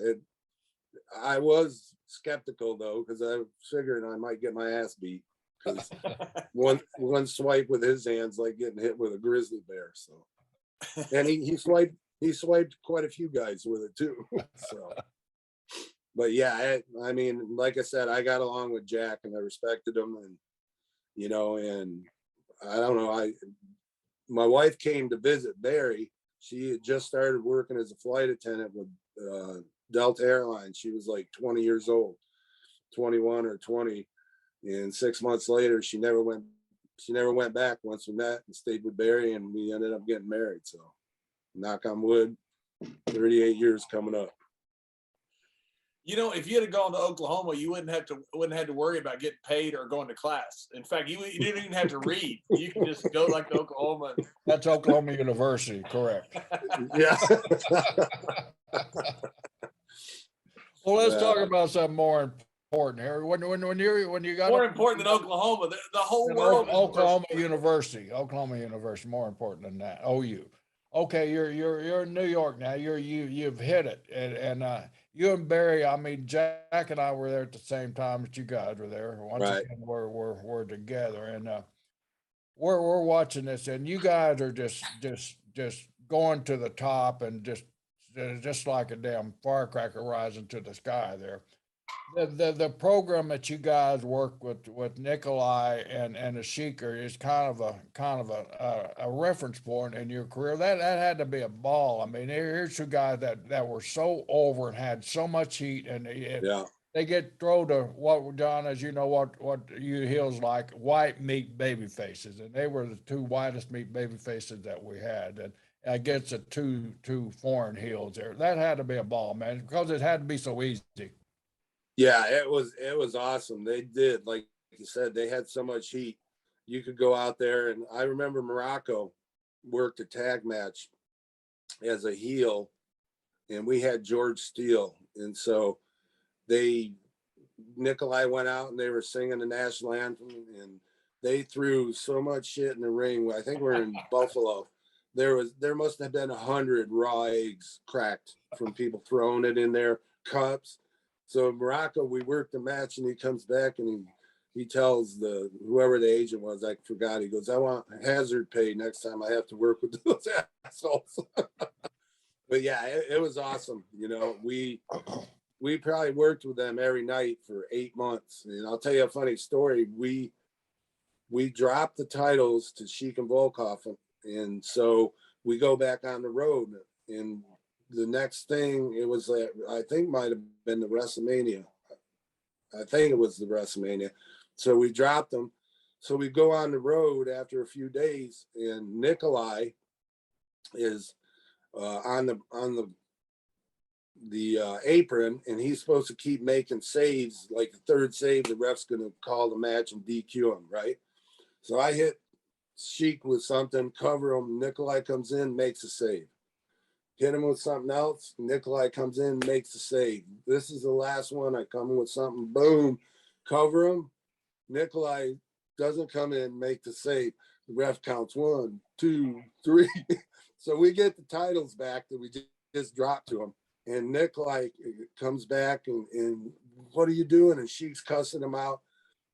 I was skeptical though, because I figured I might get my ass beat. Because one swipe with his hands like getting hit with a grizzly bear. So, and he swiped quite a few guys with it too. So, but yeah, I mean, like I said, I got along with Jack and I respected him, and and I don't know, my wife came to visit Barry. She had just started working as a flight attendant with Delta Airlines. She was like 20 years old, 21 or 20. And 6 months later, she never went back once we met and stayed with Barry, and we ended up getting married. So knock on wood, 38 years coming up. If you had gone to Oklahoma, you wouldn't have to worry about getting paid or going to class. In fact, you didn't even have to read. You can just go like to Oklahoma. That's Oklahoma University, correct? Yeah. Well, let's talk about something more important here. When you got more important than Oklahoma, the whole world. Oklahoma University, more important than that. OU. Okay, you're in New York now. You've hit it, and you and Barry. I mean, Jack and I were there at the same time that you guys were there. Once again, we're together, and we're watching this, and you guys are just going to the top, and just like a damn firecracker rising to the sky there. The program that you guys work with Nikolai and the Sheikah is kind of a reference point in your career. That had to be a ball. I mean, here's two guys that were so over and had so much heat, and they get thrown to what, John, as you know, what you heels like white meat baby faces, and they were the two whitest meat baby faces that we had, and against the two foreign heels there. That had to be a ball, man, because it had to be so easy. Yeah, it was awesome. They did, like you said, they had so much heat. You could go out there, and I remember Morocco worked a tag match as a heel, and we had George Steele, and so Nikolai went out and they were singing the national anthem, and they threw so much shit in the ring. I think we're in Buffalo. There must have been 100 raw eggs cracked from people throwing it in their cups. So in Morocco, we worked the match, and he comes back and he tells whoever the agent was, I forgot. He goes, I want hazard pay next time I have to work with those assholes. But yeah, it was awesome. We probably worked with them every night for 8 months. And I'll tell you a funny story. We dropped the titles to Sheik and Volkov, and so we go back on the road, and the next thing, it was I think might have been the WrestleMania. I think it was the WrestleMania. So we dropped them. So we go on the road after a few days, and Nikolai is on the apron, and he's supposed to keep making saves. Like the third save, the ref's going to call the match and DQ him, right? So I hit Sheik with something, cover him. Nikolai comes in, makes a save. Hit him with something else. Nikolai comes in, makes the save. This is the last one. I come in with something, boom, cover him. Nikolai doesn't come in, make the save. The ref counts 1, 2, 3. So we get the titles back that we just dropped to him. And Nikolai comes back and what are you doing? And Sheik's cussing him out.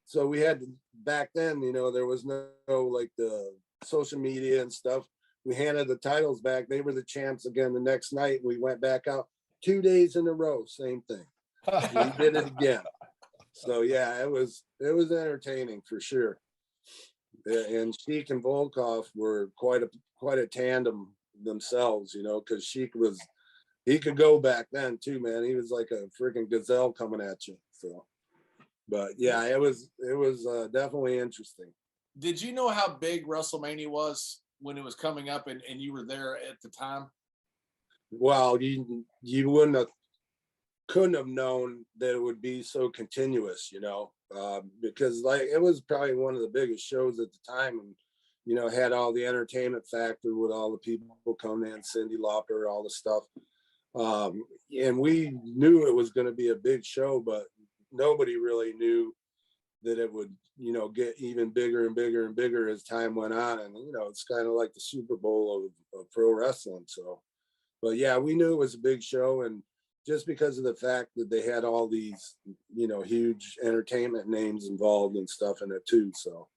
So we had to, back then, there was no like the social media and stuff. We handed the titles back. They were the champs again the next night. We went back out 2 days in a row, same thing. We did it again. So yeah, it was entertaining for sure. And Sheik and Volkov were quite a tandem themselves, because Sheik he could go back then too, man. He was like a freaking gazelle coming at you. So, but yeah, it was definitely interesting. Did you know how big WrestleMania was when it was coming up, and you were there at the time? Well, you couldn't have known that it would be so continuous, because like it was probably one of the biggest shows at the time, and had all the entertainment factor with all the people coming in, Cyndi Lauper, all the stuff. And we knew it was going to be a big show, but nobody really knew that it would, get even bigger and bigger and bigger as time went on. And, it's kind of like the Super Bowl of pro wrestling. So, but yeah, we knew it was a big show. And just because of the fact that they had all these, huge entertainment names involved and stuff in it too. So.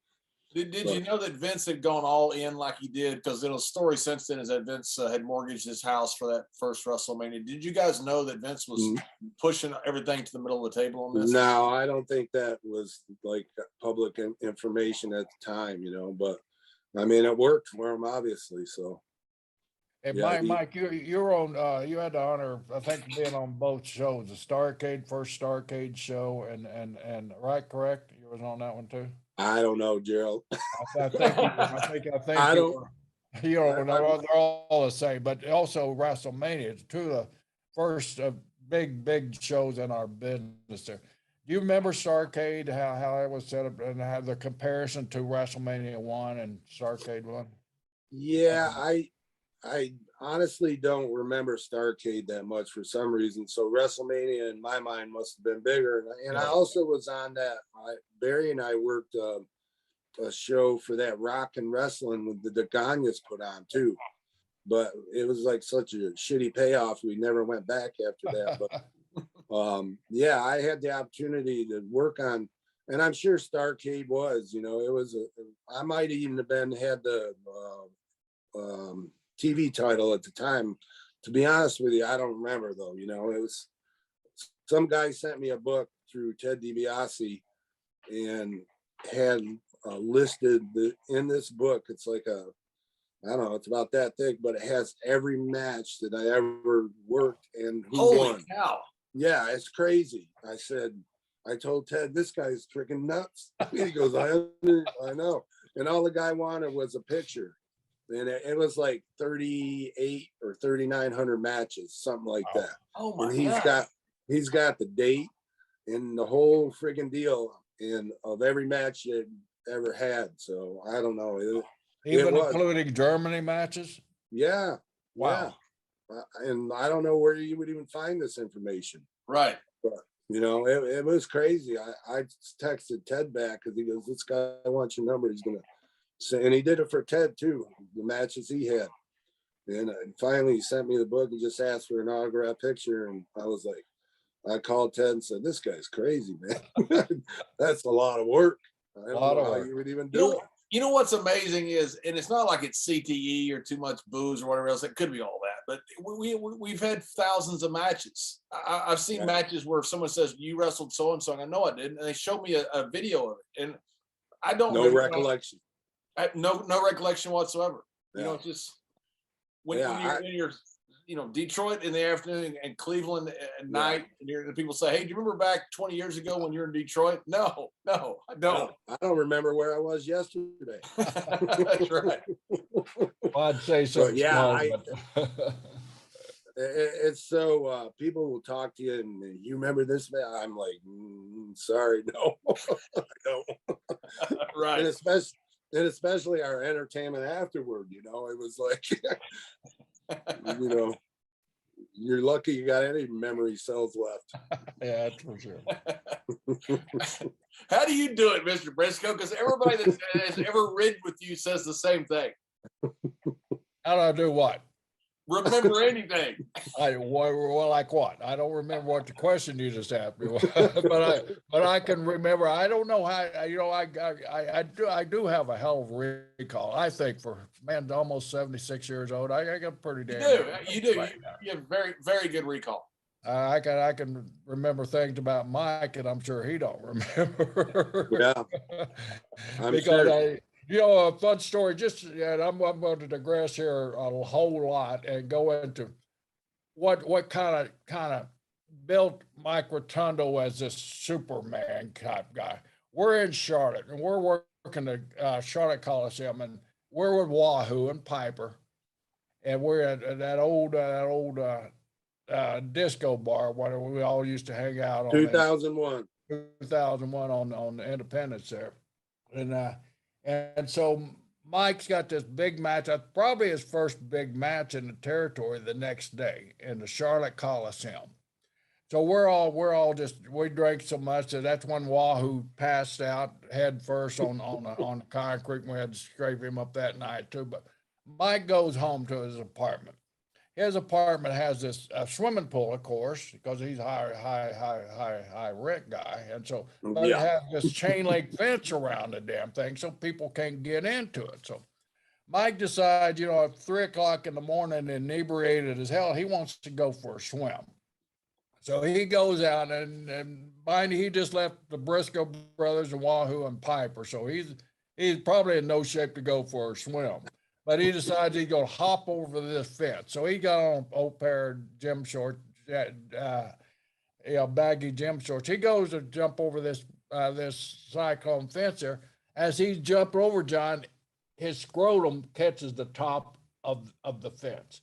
Did you know that Vince had gone all in like he did? Because in a story since then is that Vince had mortgaged his house for that first WrestleMania. Did you guys know that Vince was pushing everything to the middle of the table on this? No, I don't think that was like public information at the time, but I mean, it worked for him, obviously. So. And yeah, Mike, you're on. You had the honor, I think, of being on both shows, the Starrcade, first Starrcade show, and right, correct? You was on that one too. I don't know, Gerald. I think I don't. You know, they're all the same, but also WrestleMania. It's two of the first big shows in our business. There. Do you remember Starrcade? How it was set up and how the comparison to WrestleMania 1 and Starrcade 1? Yeah, I honestly don't remember Starrcade that much for some reason. So WrestleMania in my mind must have been bigger. And I also was on that. Barry and I worked a show for that Rock and Wrestling with the Gagnas put on too. But it was like such a shitty payoff. We never went back after that. But yeah, I had the opportunity to work on, and I'm sure Starrcade was, it was, I might even have had the TV title at the time. To be honest with you, I don't remember though. It was some guy sent me a book through Ted DiBiase and had listed in this book. It's like I don't know, it's about that thick, but it has every match that I ever worked and who won. Cow. Yeah, it's crazy. I told Ted, this guy's freaking nuts. He goes, I know. And all the guy wanted was a picture. And it was like 38 or 3,900 matches, something like that. Oh my God. He's got the date and the whole friggin' deal of every match it ever had. So I don't know. Even including Germany matches? Yeah. Wow. Yeah. And I don't know where you would even find this information. Right. But it was crazy. I texted Ted back because he goes, this guy wants your number. He's gonna. So, and he did it for Ted too, the matches he had. And finally he sent me the book and just asked for an autograph picture. And I was like, I called Ted and said, this guy's crazy, man. That's a lot of work. I don't know how you would even do it. You know what's amazing is, and it's not like it's CTE or too much booze or whatever else. It could be all that, but we've had thousands of matches. I've seen matches where someone says, you wrestled so-and-so, and I know I didn't. And they showed me a video of it. And I don't know. No recollection. No recollection whatsoever. Yeah. It's just when you're Detroit in the afternoon and Cleveland at night, and people say, hey, do you remember back 20 years ago when you were in Detroit? No, I don't. I don't remember where I was yesterday. That's right. Well, I'd say so. Yeah, it's so people will talk to you and you remember this man. I'm like, sorry, no, I don't. Right. And especially our entertainment afterward, it was like, you're lucky you got any memory cells left. Yeah, that's for sure. How do you do it, Mr. Brisco? Because everybody that has ever ridden with you says the same thing. How do I do what? Remember anything? Well, like what? I don't remember what the question you just asked me, but I can remember. I don't know how. I do have a hell of a recall. I think for almost 76 years old, I got pretty damn. You do. You have very, very good recall. I can remember things about Mike, and I'm sure he don't remember. Yeah, I'm sure. A fun story, I'm going to digress here a whole lot and go into what kind of built Mike Rotunda as this Superman type guy. We're in Charlotte, and we're working the Charlotte Coliseum, and we're with Wahoo and Piper, and we're at that old disco bar where we all used to hang out on 2001 on Independence there. And so Mike's got this big match, probably his first big match in the territory the next day in the Charlotte Coliseum. So we drank so much that that's when Wahoo passed out head first on the concrete. We had to scrape him up that night too. But Mike goes home to his apartment. His apartment has this swimming pool, of course, because he's high rent guy, and so but it has this chain link fence around the damn thing, so people can't get into it. So Mike decides, at 3 o'clock in the morning, inebriated as hell, he wants to go for a swim. So he goes out and mind you, he just left the Brisco brothers and Wahoo and Piper. So he's probably in no shape to go for a swim. But he decides he's going to hop over this fence. So he got on an old pair of gym shorts, baggy gym shorts. He goes to jump over this cyclone fence there. As he jumped over, John, his scrotum catches the top of the fence.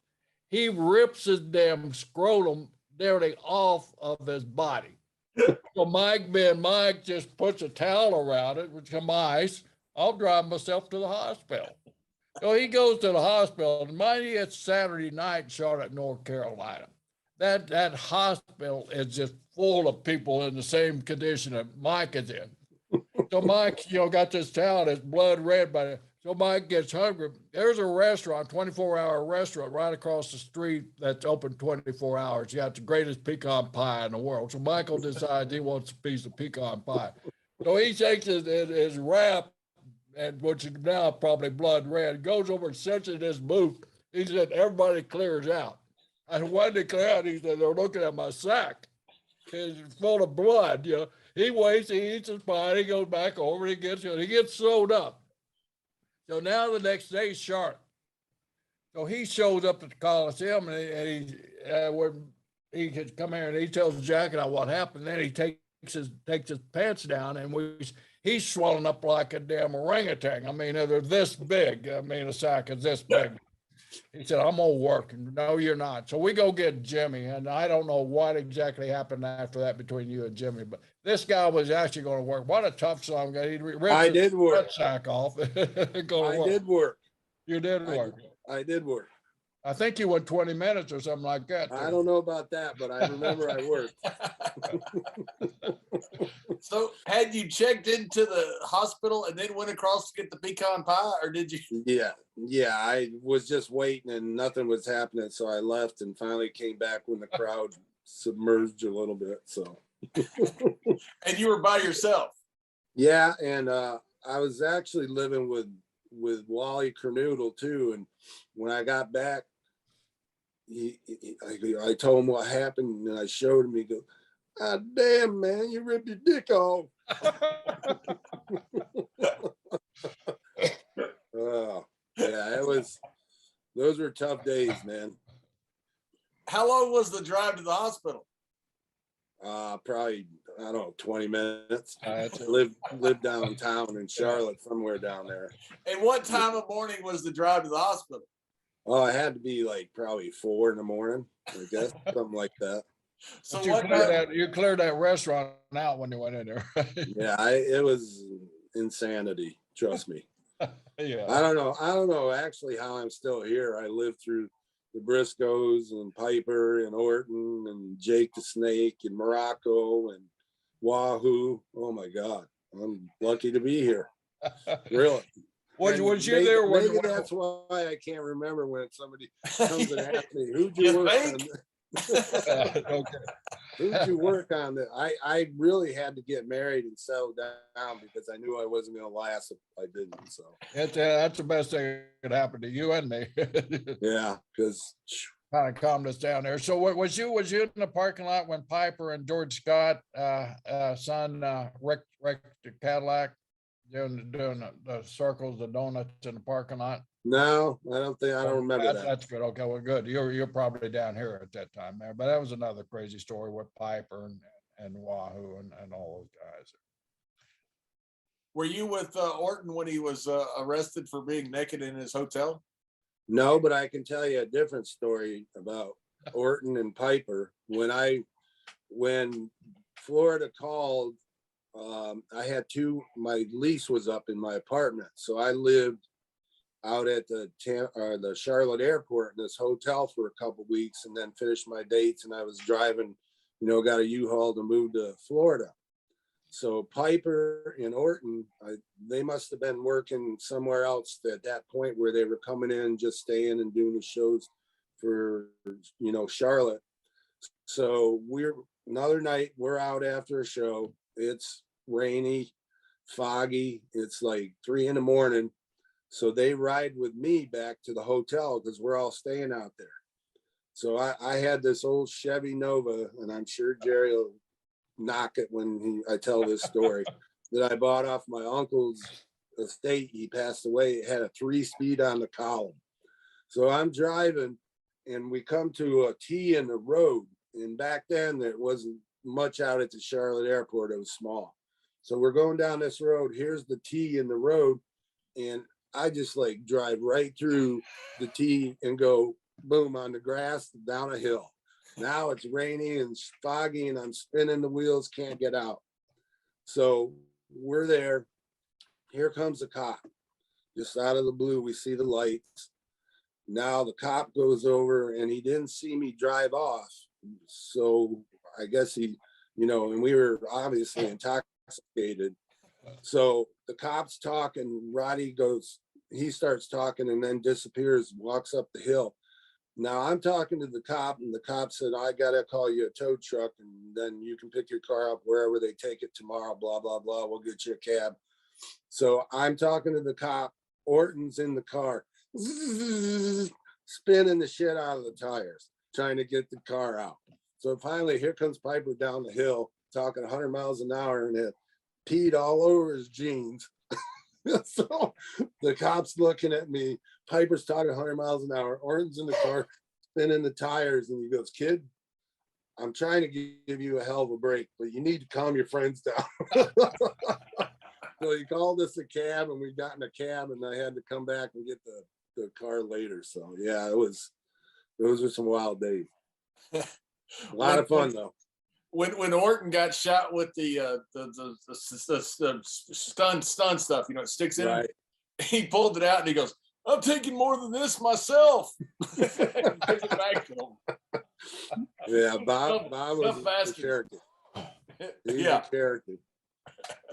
He rips his damn scrotum nearly off of his body. So Mike just puts a towel around it with some ice. I'll drive myself to the hospital. So he goes to the hospital, and mind you, it's Saturday night in Charlotte, North Carolina. That hospital is just full of people in the same condition that Mike is in. So Mike, got this towel that's blood red, so Mike gets hungry. There's a restaurant, 24-hour restaurant right across the street that's open 24 hours. You got the greatest pecan pie in the world. So Michael decides he wants a piece of pecan pie. So he takes his wrap, and which is now probably blood red, goes over and sits in his booth. He said, everybody clears out. And when they clear out, he said, they're looking at my sack. It's full of blood, He waits, he eats his pie, he goes back over, he gets sewed up. So now the next day is Charlotte. So he shows up at the Coliseum, and he could come here and he tells Jack and I what happened. Then he takes his pants down, and he's swelling up like a damn orangutan. I mean, they're this big. I mean, a sack is this big. He said, I'm gonna work. No, you're not. So we go get Jimmy, and I don't know what exactly happened after that between you and Jimmy, but this guy was actually going to work. What a tough song. He ripped I did work. Sack off. Did work. You did work. I did work. I think you went 20 minutes or something like that. I don't know about that, but I remember I worked. So had you checked into the hospital and then went across to get the pecan pie, or did you? Yeah. I was just waiting and nothing was happening. So I left and finally came back when the crowd submerged a little bit. So. And you were by yourself? Yeah. And I was actually living with Wally Kernoodle too. And when I got back, I told him what happened, and I showed him. He goes, "Ah, damn, man, you ripped your dick off." Oh, yeah, those were tough days, man. How long was the drive to the hospital? Probably, I don't know, 20 minutes. I lived downtown in Charlotte, somewhere down there. And what time of morning was the drive to the hospital? Oh, it had to be like probably 4 in the morning, I guess, something like that. So you cleared that restaurant out when you went in there. Yeah, it was insanity. Trust me. Yeah. I don't know actually how I'm still here. I lived through the Briscoes and Piper and Orton and Jake the Snake and Morocco and Wahoo. Oh my God, I'm lucky to be here. Really. Was you there? Maybe that's why I can't remember when somebody comes and asks me, "Who'd you work on?" Okay. Who'd you work on? I really had to get married and settle down because I knew I wasn't going to last if I didn't. So that's the best thing that could happen to you and me. Yeah, because kind of calmed us down there. So was you in the parking lot when Piper and George Scott son wrecked the Cadillac? Doing the circles, the donuts in the parking lot? No, I don't remember that. That's good. Okay, well, good. You're probably down here at that time there, but that was another crazy story with Piper and Wahoo and all those guys. Were you with Orton when he was arrested for being naked in his hotel? No, but I can tell you a different story about Orton and Piper. When Florida called, I had my lease was up in my apartment. So I lived out at the Charlotte airport in this hotel for a couple weeks, and then finished my dates. And I was driving, got a U-Haul to move to Florida. So Piper and Orton, they must have been working somewhere else at that point where they were coming in, just staying and doing the shows for, Charlotte. So another night, we're out after a show. It's rainy, foggy. It's like 3 a.m. So they ride with me back to the hotel because we're all staying out there. So I had this old Chevy Nova, and I'm sure Jerry will knock it when I tell this story, that I bought off my uncle's estate. He passed away. It had a 3-speed on the column. So I'm driving, and we come to a T in the road. And back then, there wasn't much out at the Charlotte airport. It was small. So we're going down this road. Here's the T in the road. And I just like drive right through the T and go boom on the grass down a hill. Now it's rainy and foggy, and I'm spinning the wheels, can't get out. So we're there. Here comes a cop. Just out of the blue, we see the lights. Now the cop goes over, and he didn't see me drive off. So I guess he, and we were obviously intoxicated. So the cop's talking. Roddy he starts talking and then disappears, walks up the hill. Now I'm talking to the cop, and the cop said, I got to call you a tow truck, and then you can pick your car up wherever they take it tomorrow, blah, blah, blah. We'll get you a cab. So I'm talking to the cop. Orton's in the car, spinning the shit out of the tires, trying to get the car out. So finally, here comes Piper down the hill, talking 100 miles an hour, and it peed all over his jeans. So the cop's looking at me. Piper's talking 100 miles an hour. Orton's in the car, spinning the tires, and he goes, "Kid, I'm trying to give you a hell of a break, but you need to calm your friends down." So he called us a cab, and we got in a cab, and I had to come back and get the car later. So yeah, those were some wild days. A lot of fun though. When Orton got shot with the stun stuff, it sticks in him. He pulled it out and he goes, "I'm taking more than this myself." Gives it back to him. Yeah, Bob was a character. He's a character.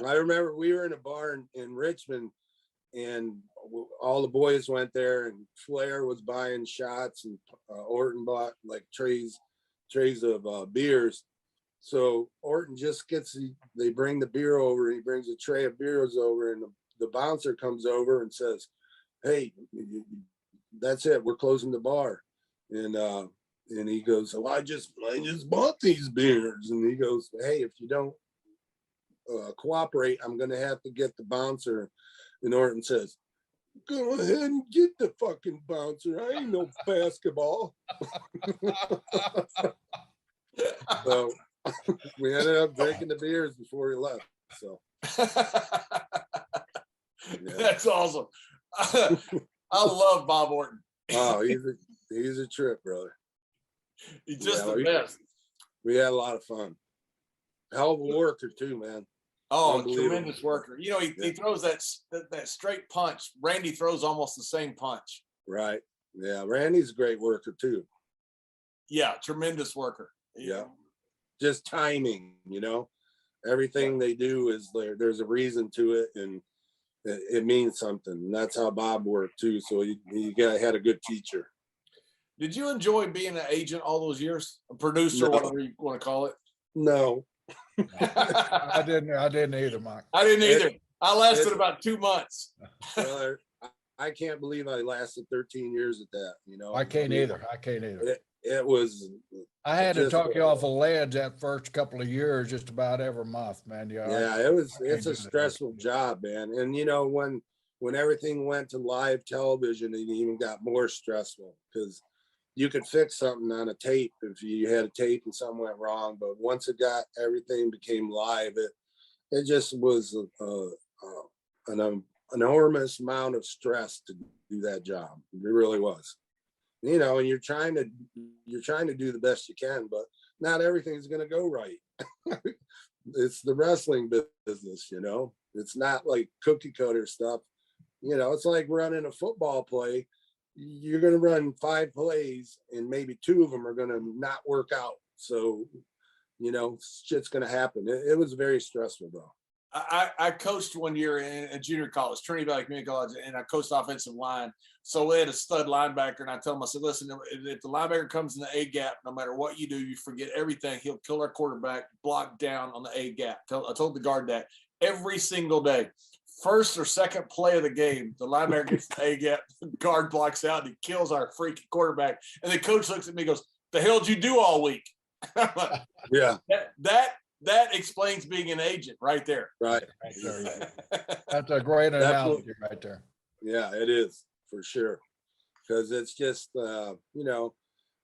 I remember we were in a bar in Richmond, and all the boys went there, and Flair was buying shots, and Orton bought like trays of beers. So Orton just they bring the beer over. He brings a tray of beers over, and the bouncer comes over and says, "Hey, that's it. We're closing the bar." And he goes, "Oh, I just bought these beers." And he goes, "Hey, if you don't cooperate, I'm going to have to get the bouncer." And Orton says, "Go ahead and get the fucking bouncer. I ain't no basketball." So we ended up drinking the beers before we left. So yeah. That's awesome. I love Bob Orton. Oh, he's a trip, brother. He's just the best. We had a lot of fun. Hell of a worker too, man. Oh, tremendous worker. He throws that straight punch. Randy throws almost the same punch. Right. Yeah, Randy's a great worker too. Yeah, tremendous worker. Yeah. Just timing, everything they do is there's a reason to it, and it means something. And that's how Bob worked too. So he had a good teacher. Did you enjoy being an agent all those years? A producer, whatever you want to call it? No. I didn't either, Mike. I didn't either. I lasted about 2 months. Brother, I can't believe I lasted 13 years at that. I can't either. It was. I had to talk you off a ledge that first couple of years, just about every month, man. Yeah, it's a stressful job, man. And when everything went to live television, it even got more stressful because you could fix something on a tape if you had a tape and something went wrong. But once everything became live, it just was an enormous amount of stress to do that job. It really was. And you're trying to do the best you can, but not everything's going to go right. It's the wrestling business, It's not like cookie cutter stuff. it's like running a football play. You're going to run 5 plays and maybe 2 of them are going to not work out. So, shit's going to happen. It was very stressful though. I coached one year in junior college, Trinity Valley Community College, and I coached offensive line. So we had a stud linebacker, and I told him, I said, listen, if the linebacker comes in the A gap, no matter what you do, you forget everything. He'll kill our quarterback, block down on the A gap. I told the guard that every single day. First or second play of the game, the linebacker gets the A gap, the guard blocks out, and he kills our freaking quarterback. And the coach looks at me and goes, the hell did you do all week? Yeah. That explains being an agent right there. Right. That's a great analogy right there. Yeah, it is for sure. Because it's just,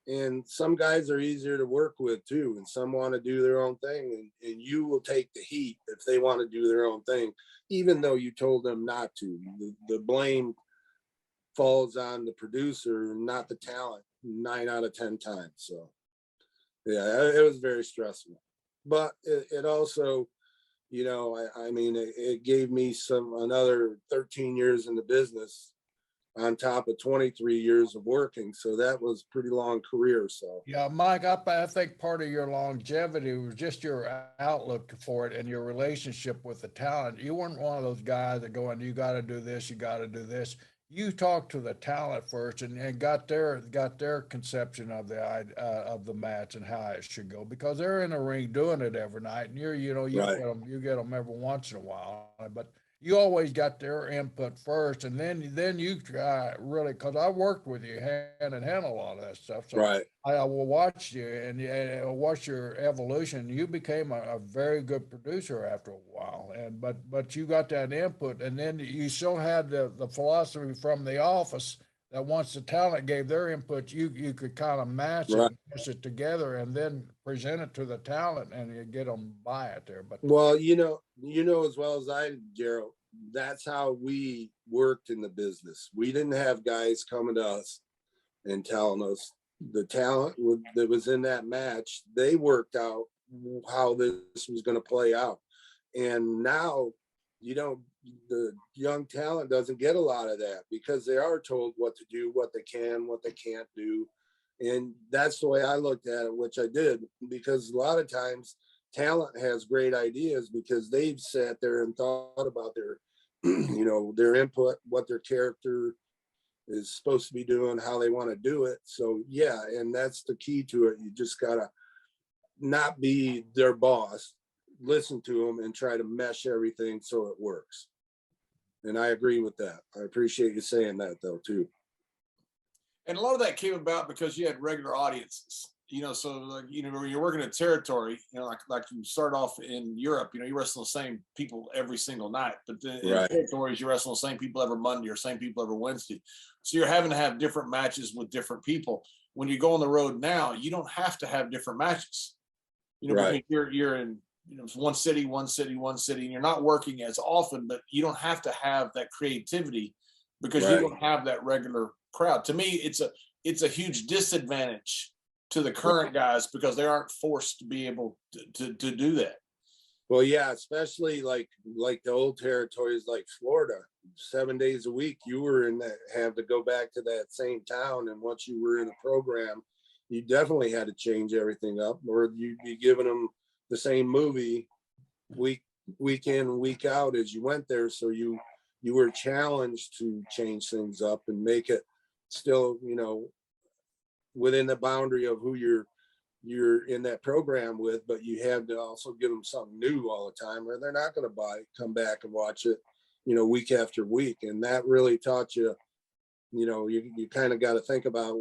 and some guys are easier to work with too. And some want to do their own thing. And you will take the heat if they want to do their own thing, even though you told them not to. The blame falls on the producer, not the talent, 9 out of 10 times. So, yeah, it was very stressful. But it also, it gave me another 13 years in the business on top of 23 years of working. So that was a pretty long career. So yeah, Mike, I think part of your longevity was just your outlook for it and your relationship with the talent. You weren't one of those guys that going, you got to do this, you got to do this. You talked to the talent first and got their conception of the match and how it should go, because they're in the ring doing it every night, and Right. you get them every once in a while, but you always got their input first, and then you really, because I worked with you hand in hand a lot of that stuff, so right. I will watch you and watch your evolution. You became a very good producer after a while, but you got that input, and then you still had the philosophy from the office that once the talent gave their input, you could kind of match Right. it, push it together, and then present it to the talent, and you get them by it there. But Well, as well as I, Gerald, that's how we worked in the business. We didn't have guys coming to us and telling us. The talent that was in that match, they worked out how this was going to play out. And now, the young talent doesn't get a lot of that because they are told what to do, what they can, what they can't do. And that's the way I looked at it, which I did, because a lot of times talent has great ideas because they've sat there and thought about their, their input, what their character is supposed to be doing, how they want to do it. So yeah, and that's the key to it. You just gotta not be their boss, listen to them and try to mesh everything so it works. And I agree with that. I appreciate you saying that though too. And a lot of that came about because you had regular audiences, so like, when you're working a territory, like you start off in Europe, you wrestle the same people every single night, but then in territories, you wrestle the same people every Monday or same people every Wednesday. So you're having to have different matches with different people. When you go on the road now, you don't have to have different matches, because you're in, one city, and you're not working as often, but you don't have to have that creativity because you don't have that regular crowd. To me, it's a huge disadvantage to the current guys because they aren't forced to be able to do that. Well, yeah, especially like the old territories like Florida, 7 days a week, you were in that, have to go back to that same town. And once you were in a program, you definitely had to change everything up, or you'd be giving them the same movie week in, week out as you went there. So you were challenged to change things up and make it still, within the boundary of who you're in that program with, but you have to also give them something new all the time, or they're not going to come back and watch it, week after week. And that really taught you, you kind of got to think about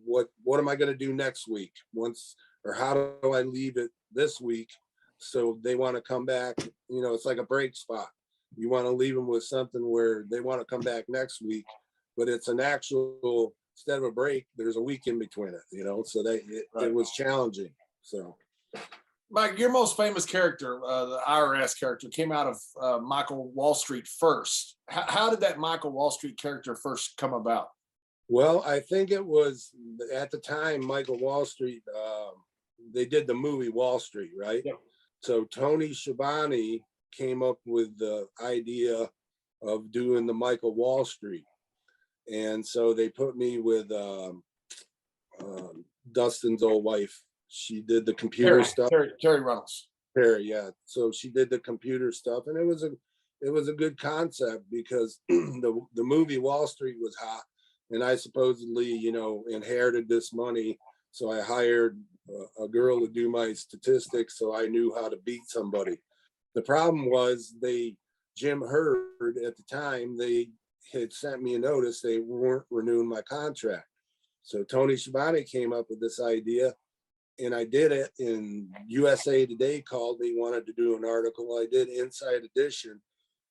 what am I going to do next week or how do I leave it this week so they want to come back. It's like a break spot. You want to leave them with something where they want to come back next week, but it's an actual, instead of a break, there's a week in between it, so it was challenging. So Mike, your most famous character, the IRS character, came out of Michael Wall Street first. How did that Michael Wall Street character first come about? Well, I think it was at the time, Michael Wall Street, they did the movie Wall Street, right? Yep. So Tony Schiavone came up with the idea of doing the Michael Wall Street. And so they put me with Dustin's old wife. She did the computer stuff. Terry Reynolds. Terry, yeah. So she did the computer stuff, and it was a good concept because the movie Wall Street was hot, and I supposedly, inherited this money. So I hired a girl to do my statistics, so I knew how to beat somebody. The problem was Jim Hurd at the time, they had sent me a notice they weren't renewing my contract. So Tony Schiavone came up with this idea, and I did it. And USA Today called me, wanted to do an article. I did Inside Edition.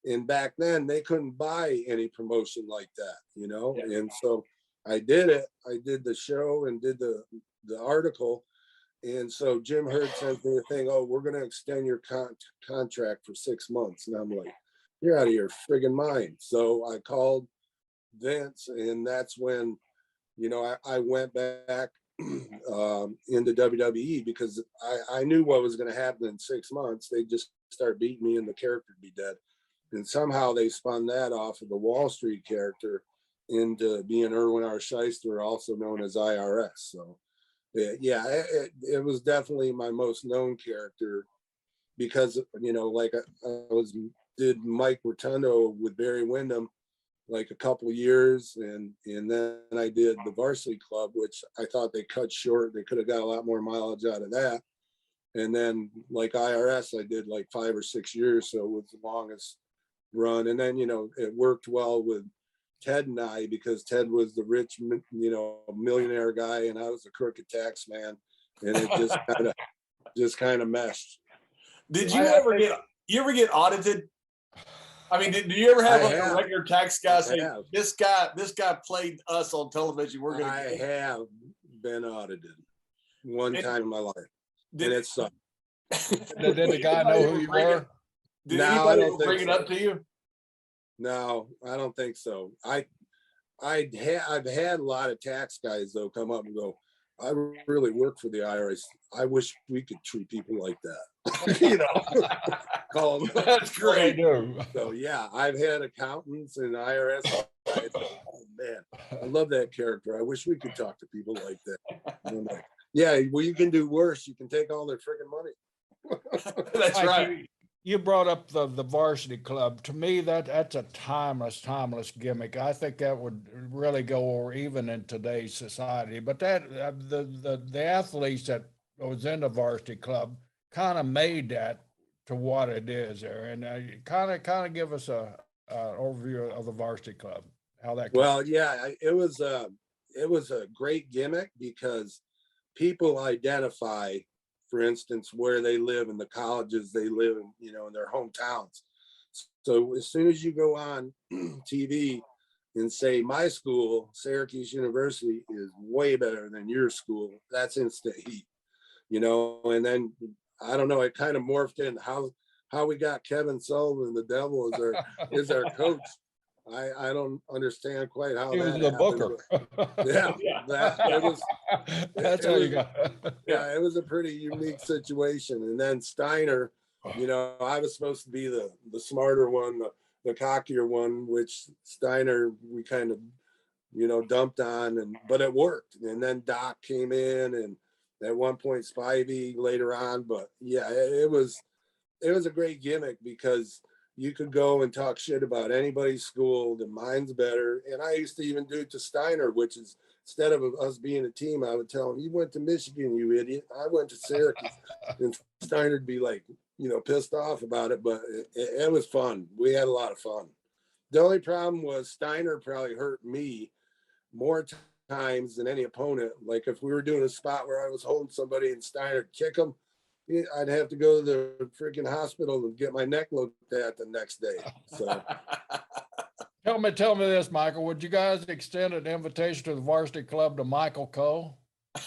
And back then they couldn't buy any promotion like that, Yeah. And so I did it. I did the show and did the article. And so Jim Hurd sent me a thing, oh, we're going to extend your contract for 6 months. And I'm like, you're out of your friggin' mind. So I called Vince, and that's when, I went back into WWE because I knew what was going to happen in 6 months. They just start beating me and the character would be dead. And somehow they spun that off of the Wall Street character into being Erwin R. Shyster, also known as IRS. So yeah, it was definitely my most known character because, like I did Mike Rotunda with Barry Windham like a couple of years, and then I did the Varsity Club, which I thought they cut short. They could have got a lot more mileage out of that. And then like IRS, I did like 5 or 6 years, so it was the longest run. And then it worked well with Ted and I because Ted was the rich millionaire guy, and I was a crooked tax man, and it just kind of meshed. Did you ever get audited? I mean, do you ever have a regular tax guy say, this guy played us on television? I have been audited one time in my life, and it sucked. Did the guy know who you were? Did anybody bring it up to you? No, I don't think so. I've had a lot of tax guys though come up and go, I really work for the IRS. I wish we could treat people like that. Call them. That's great. So yeah, I've had accountants and IRS guys go, oh man, I love that character. I wish we could talk to people like that. And I'm like, yeah, well, you can do worse. You can take all their friggin' money. That's right. You brought up the Varsity Club. To me, that's a timeless gimmick. I think that would really go over even in today's society. But that the athletes that was in the Varsity Club kind of made that to what it is there. And kind of give us an overview of the Varsity Club, how that. Well, yeah, it was a great gimmick because people identify, for instance, where they live and the colleges they live in, in their hometowns. So as soon as you go on TV and say, my school, Syracuse University, is way better than your school, that's instant heat, and then, I don't know, it kind of morphed in how we got Kevin Sullivan, the Devil, is our coach. I don't understand quite how he that was the booker. That's how you got. Yeah, it was a pretty unique situation. And then Steiner, I was supposed to be the smarter one, the cockier one, which Steiner we kind of dumped on, but it worked. And then Doc came in, and at one point Spivey later on. But yeah, it was a great gimmick because you could go and talk shit about anybody's school. The mine's better. And I used to even do it to Steiner, which is, instead of us being a team, I would tell him, you went to Michigan, you idiot. I went to Syracuse. And Steiner'd be like, pissed off about it, but it was fun. We had a lot of fun. The only problem was Steiner probably hurt me more times than any opponent. Like if we were doing a spot where I was holding somebody and Steiner kick him, I'd have to go to the freaking hospital and get my neck looked at the next day. So tell me this, Michael. Would you guys extend an invitation to the Varsity Club to Michael Cole?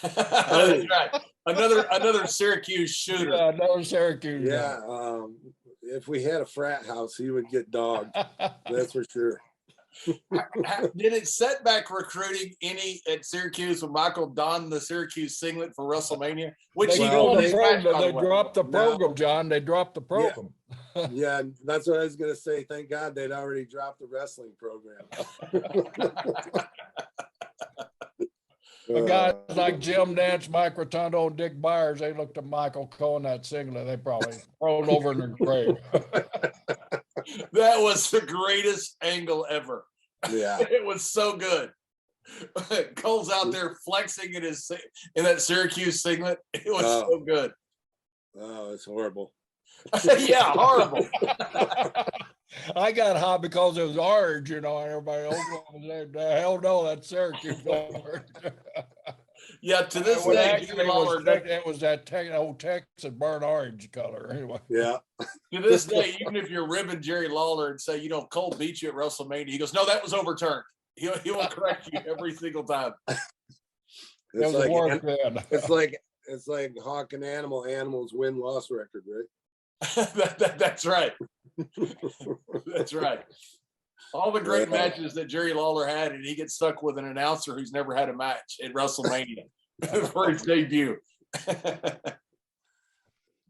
That's right. Another Syracuse shooter. Yeah, another Syracuse. Yeah. If we had a frat house, he would get dogged. That's for sure. Did it set back recruiting any at Syracuse when Michael donned the Syracuse singlet for WrestleMania? Which they dropped the program, John. They dropped the program. Yeah, that's what I was gonna say. Thank God they'd already dropped the wrestling program. Guys like Jim Dance, Mike Rotunda, and Dick Byers, they looked at Michael Cole in that singlet. They probably rolled over in their grave. That was the greatest angle ever. Yeah, It was so good. Cole's out there flexing in that Syracuse singlet. It was so good. Oh, it's horrible. Yeah, horrible. I got hot because it was orange, and everybody Oklahoma said, hell no, that's Syracuse orange. Yeah, to this day, it was that old Texas burnt orange color. Anyway. Yeah. To this day, even if you're ribbing Jerry Lawler and say, Cole beat you at WrestleMania, he goes, no, that was overturned. He will correct you every single time. It's like hawk and animal. Animals win-loss record, right? That's right. That's right. All the great matches that Jerry Lawler had, and he gets stuck with an announcer who's never had a match at WrestleMania for his debut.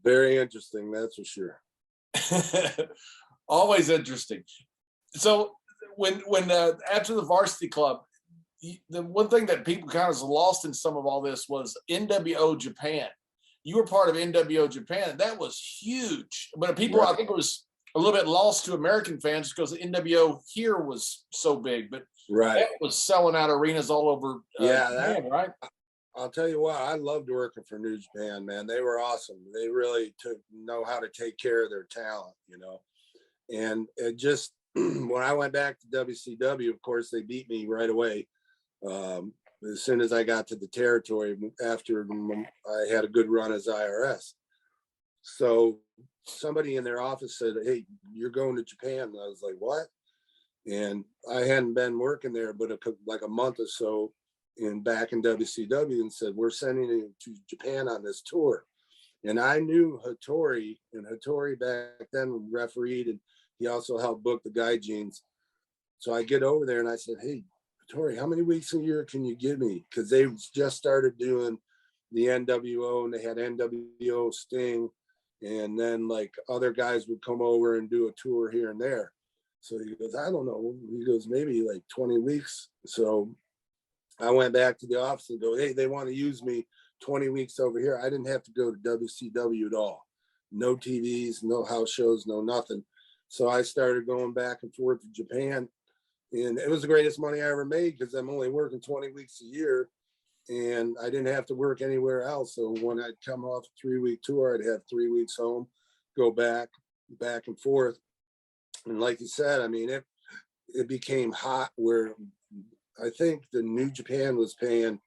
Very interesting, that's for sure. Always interesting. So when after the Varsity Club, the one thing that people kind of lost in some of all this was NWO Japan. You were part of NWO Japan. That was huge. But people, I think it was a little bit lost to American fans because the NWO here was so big. But that was selling out arenas all over Japan, right? I'll tell you what, I loved working for New Japan, man. They were awesome. They really know how to take care of their talent, And it just, when I went back to WCW, of course, they beat me right away. As soon as I got to the territory after I had a good run as IRS. So somebody in their office said, hey, you're going to Japan. And I was like, what? And I hadn't been working there, but like a month or so back in WCW, and said, we're sending you to Japan on this tour. And I knew Hattori, and Hattori back then refereed, and he also helped book the Guy Jeans. So I get over there and I said, hey, Tori, how many weeks a year can you give me? Because they just started doing the NWO, and they had NWO Sting, and then like other guys would come over and do a tour here and there. So he goes, I don't know. He goes, maybe like 20 weeks. So I went back to the office and go, hey, they want to use me 20 weeks over here. I didn't have to go to WCW at all. No TVs, no house shows, no nothing. So I started going back and forth to Japan. And it was the greatest money I ever made because I'm only working 20 weeks a year and I didn't have to work anywhere else. So when I'd come off a 3-week tour, I'd have 3 weeks home, go back and forth. And like you said, I mean, it became hot where I think the New Japan was paying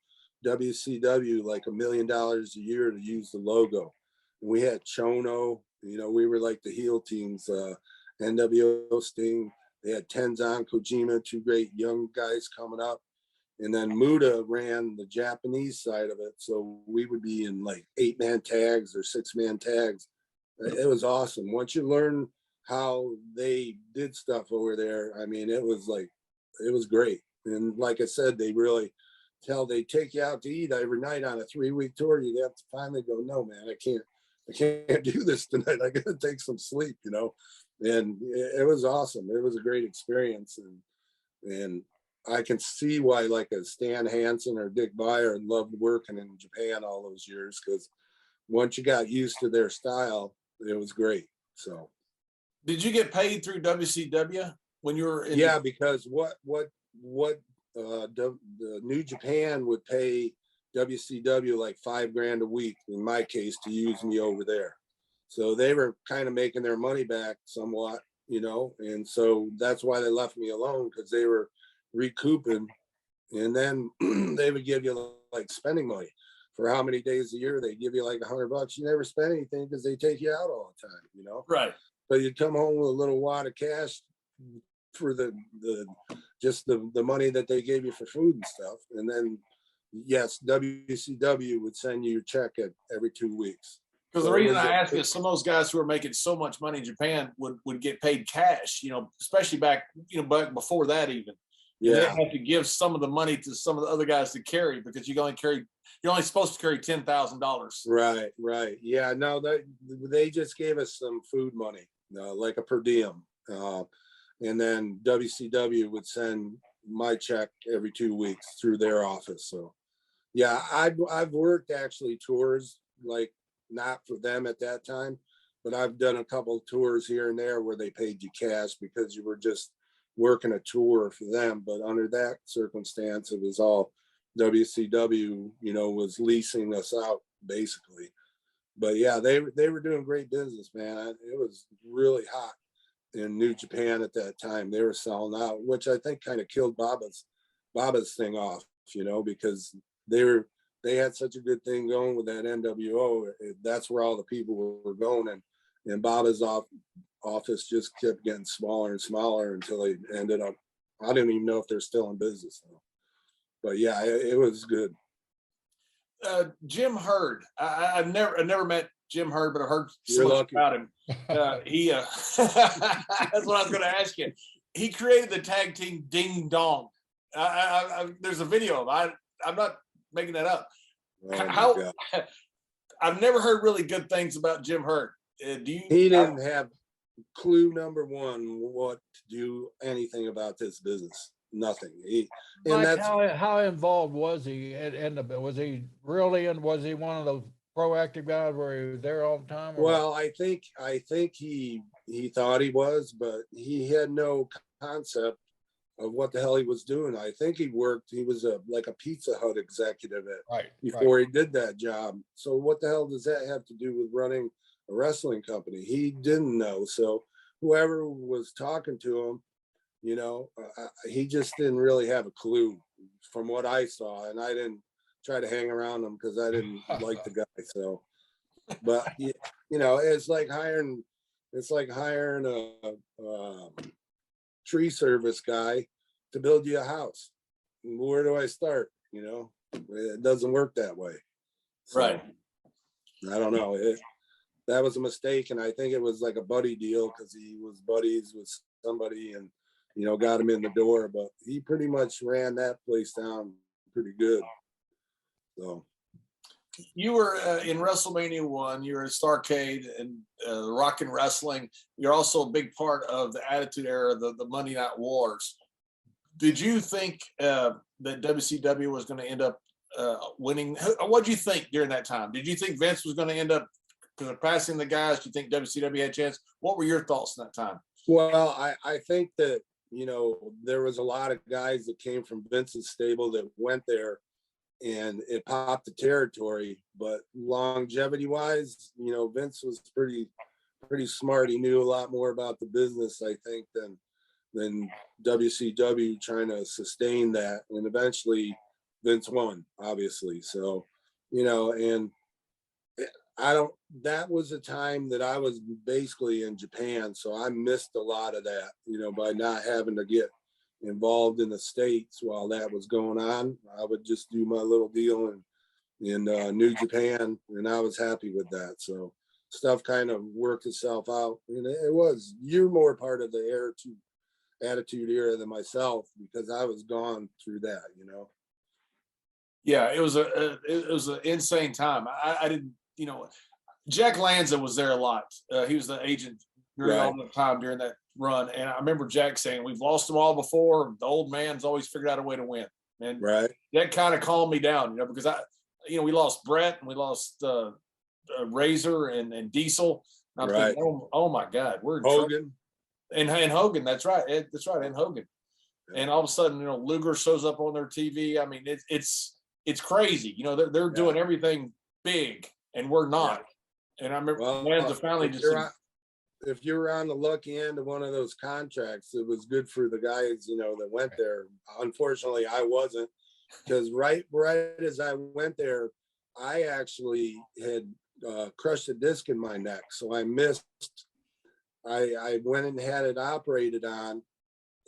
WCW like $1 million a year to use the logo. And we had Chono, we were like the heel teams, NWO Sting. They had Tenzan, Kojima, 2 great young guys coming up. And then Muda ran the Japanese side of it. So we would be in like 8-man tags or 6-man tags. It was awesome. Once you learn how they did stuff over there, I mean, it was great. And like I said, they really they take you out to eat every night on a 3-week tour. You'd have to finally go, no, man, I can't do this tonight. I got to take some sleep, And it was awesome. It was a great experience. And I can see why like a Stan Hansen or Dick Beyer loved working in Japan all those years, because once you got used to their style, it was great. So did you get paid through WCW when you were in? Yeah, because what the New Japan would pay WCW like $5,000 a week, in my case, to use me over there. So they were kind of making their money back somewhat, and so that's why they left me alone, because they were recouping. And then they would give you like spending money for how many days a year. They give you like $100. You never spend anything because they take you out all the time, Right. So you'd come home with a little wad of cash for the money that they gave you for food and stuff. And then, yes, WCW would send you your check every 2 weeks. Because the reason I ask is some of those guys who are making so much money in Japan would get paid cash, especially back before that even. Yeah. They have to give some of the money to some of the other guys to carry, because you're only supposed to carry $10,000. Right. Yeah, no, they just gave us some food money, like a per diem. And then WCW would send my check every 2 weeks through their office. So yeah, I've worked actually tours, like not for them at that time, but I've done a couple of tours here and there where they paid you cash because you were just working a tour for them. But under that circumstance, it was all WCW, was leasing us out basically. But yeah, they were doing great business, man. It was really hot in New Japan at that time. They were selling out, which I think kind of killed Baba's thing off, because they had such a good thing going with that NWO. That's where all the people were going, and Baba's office just kept getting smaller and smaller until they ended up. I don't even know if they're still in business now. But yeah, it was good. Jim Herd. I've never met Jim Herd, but I've heard so much about him. That's what I was going to ask you. He created the tag team Ding Dong. There's a video of it. I'm not making that up. Oh, I've never heard really good things about Jim Herd. He didn't have clue number one what to do anything about this business. Nothing. Mike, how involved was he was he really, and was he one of those proactive guys where he was there all the time? Well, I think he thought he was, but he had no concept of what the hell he was doing. I think he was like a Pizza Hut executive before he did that job. So what the hell does that have to do with running a wrestling company? He didn't know. So whoever was talking to him, he just didn't really have a clue from what I saw. And I didn't try to hang around him because I didn't like the guy. So, but it's like hiring a tree service guy to build you a house. Where do I start? It doesn't work that way. So, right. I don't know. That was a mistake. And I think it was like a buddy deal because he was buddies with somebody and, got him in the door, but he pretty much ran that place down pretty good. So you were in WrestleMania 1, you were in Starrcade and Rock and Wrestling. You're also a big part of the Attitude Era, the Monday Night Wars. Did you think that WCW was going to end up winning? What did you think during that time? Did you think Vince was going to end up passing the guys? Do you think WCW had a chance? What were your thoughts in that time? Well, I think that, there was a lot of guys that came from Vince's stable that went there and it popped the territory, but longevity wise, Vince was pretty smart. He knew a lot more about the business, I think, than WCW trying to sustain that. And eventually Vince won, obviously. So, and that was a time that I was basically in Japan. So I missed a lot of that, by not having to get involved in the States while that was going on. I would just do my little deal in New Japan, and I was happy with that. So stuff kind of worked itself out. And you're more part of the Attitude Era than myself because I was gone through that, Yeah, it was an insane time. I didn't, Jack Lanza was there a lot. He was the agent during all the time during that run. And I remember Jack saying, we've lost them all before. The old man's always figured out a way to win. And that kind of calmed me down, because we lost Brett and we lost Razor and Diesel. And I'm thinking, oh my God, we're in Hogan. And Hogan, that's right. That's right. And Hogan. And all of a sudden, Luger shows up on their TV. I mean, it's crazy. They're doing everything big and we're not. And I remember Lanza finally if you're on the lucky end of one of those contracts, it was good for the guys, that went there. Unfortunately, I wasn't, because right as I went there, I actually had crushed a disc in my neck. So I missed. I went and had it operated on,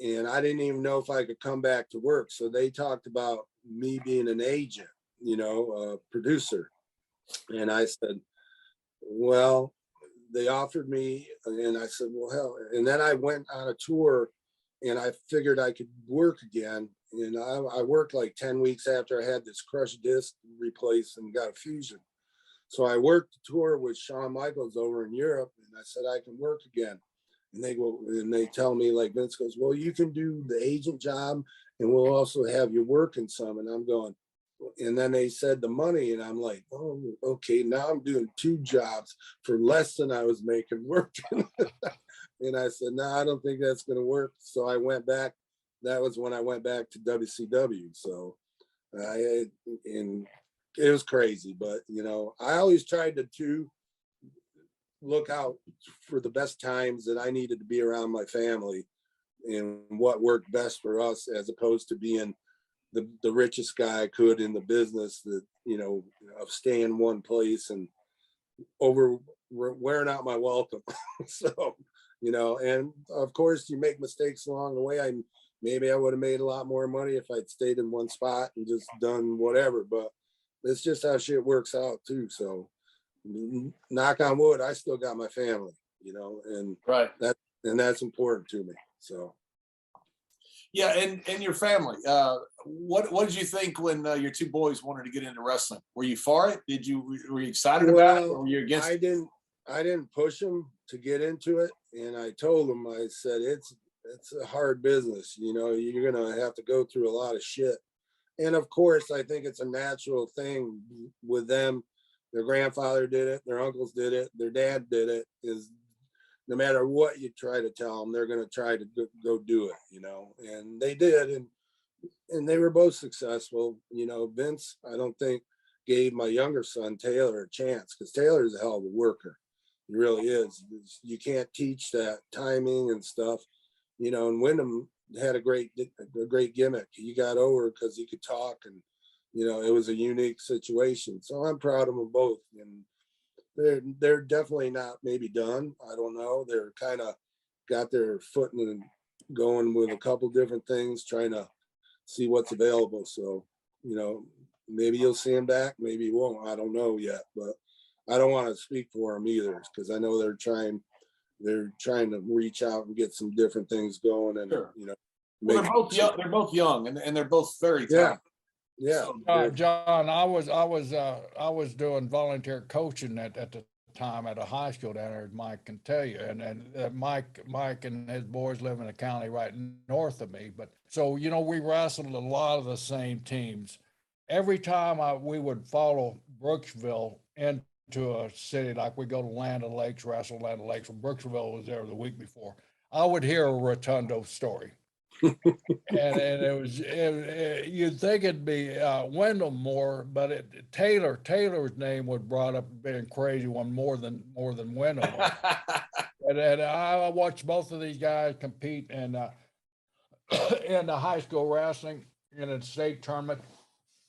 and I didn't even know if I could come back to work. So they talked about me being an agent, a producer. And I said, well, they offered me, and I said, well, hell. And then I went on a tour and I figured I could work again. And I worked like 10 weeks after I had this crushed disc replaced and got a fusion. So I worked the tour with Shawn Michaels over in Europe, and I said, I can work again. And they go, and they tell me, like, Vince goes, well, you can do the agent job and we'll also have you working some. And I'm going, and then they said the money, and I'm like, oh, okay, now I'm doing 2 jobs for less than I was making working. And I said, no, I don't think that's going to work. So I went back. That was when I went back to WCW. So and it was crazy, but you know, I always tried to look out for the best times that I needed to be around my family and what worked best for us, as opposed to being the richest guy I could in the business, that, you know, of staying one place and wearing out my welcome. So, you know, and of course you make mistakes along the way. Maybe I would have made a lot more money if I'd stayed in one spot and just done whatever, but it's just how shit works out too. So knock on wood, I still got my family, you know, and right. That's important to me. So. Yeah, and your family. What did you think when your 2 boys wanted to get into wrestling? Were you for it? Were you excited about it, or were you against it? I didn't push them to get into it, and I told them, I said, it's a hard business. You know, you're gonna have to go through a lot of shit. And of course, I think it's a natural thing with them. Their grandfather did it, their uncles did it, their dad did it. Is no matter what you try to tell them, they're going to try to go do it, you know, and they did. And they were both successful. You know, Vince, I don't think, gave my younger son, Taylor, a chance, because Taylor is a hell of a worker. He really is. You can't teach that timing and stuff, you know, and Wyndham had a great gimmick. He got over because he could talk, and, you know, it was a unique situation. So I'm proud of them both. And they're definitely not maybe done. I don't know. They're kind of got their foot in going with a couple different things, trying to see what's available. So, you know, maybe you'll see them back, maybe you won't. I don't know yet, but I don't want to speak for them either, because I know they're trying to reach out and get some different things going, and sure. You know, well, they're both young, and they're both very talented. Yeah. John, I was doing volunteer coaching at the time at a high school down there, as Mike can tell you, and Mike and his boys live in a county right north of me. But so, you know, we wrestled a lot of the same teams. Every time we would follow Brooksville into a city, like we go to Land O'Lakes, wrestle Land O'Lakes, when Brooksville was there the week before, I would hear a Rotunda story. and you'd think it'd be Wendell more, but Taylor's name was brought up being crazy one more than Wendell was. and I watched both of these guys compete in the high school wrestling in a state tournament.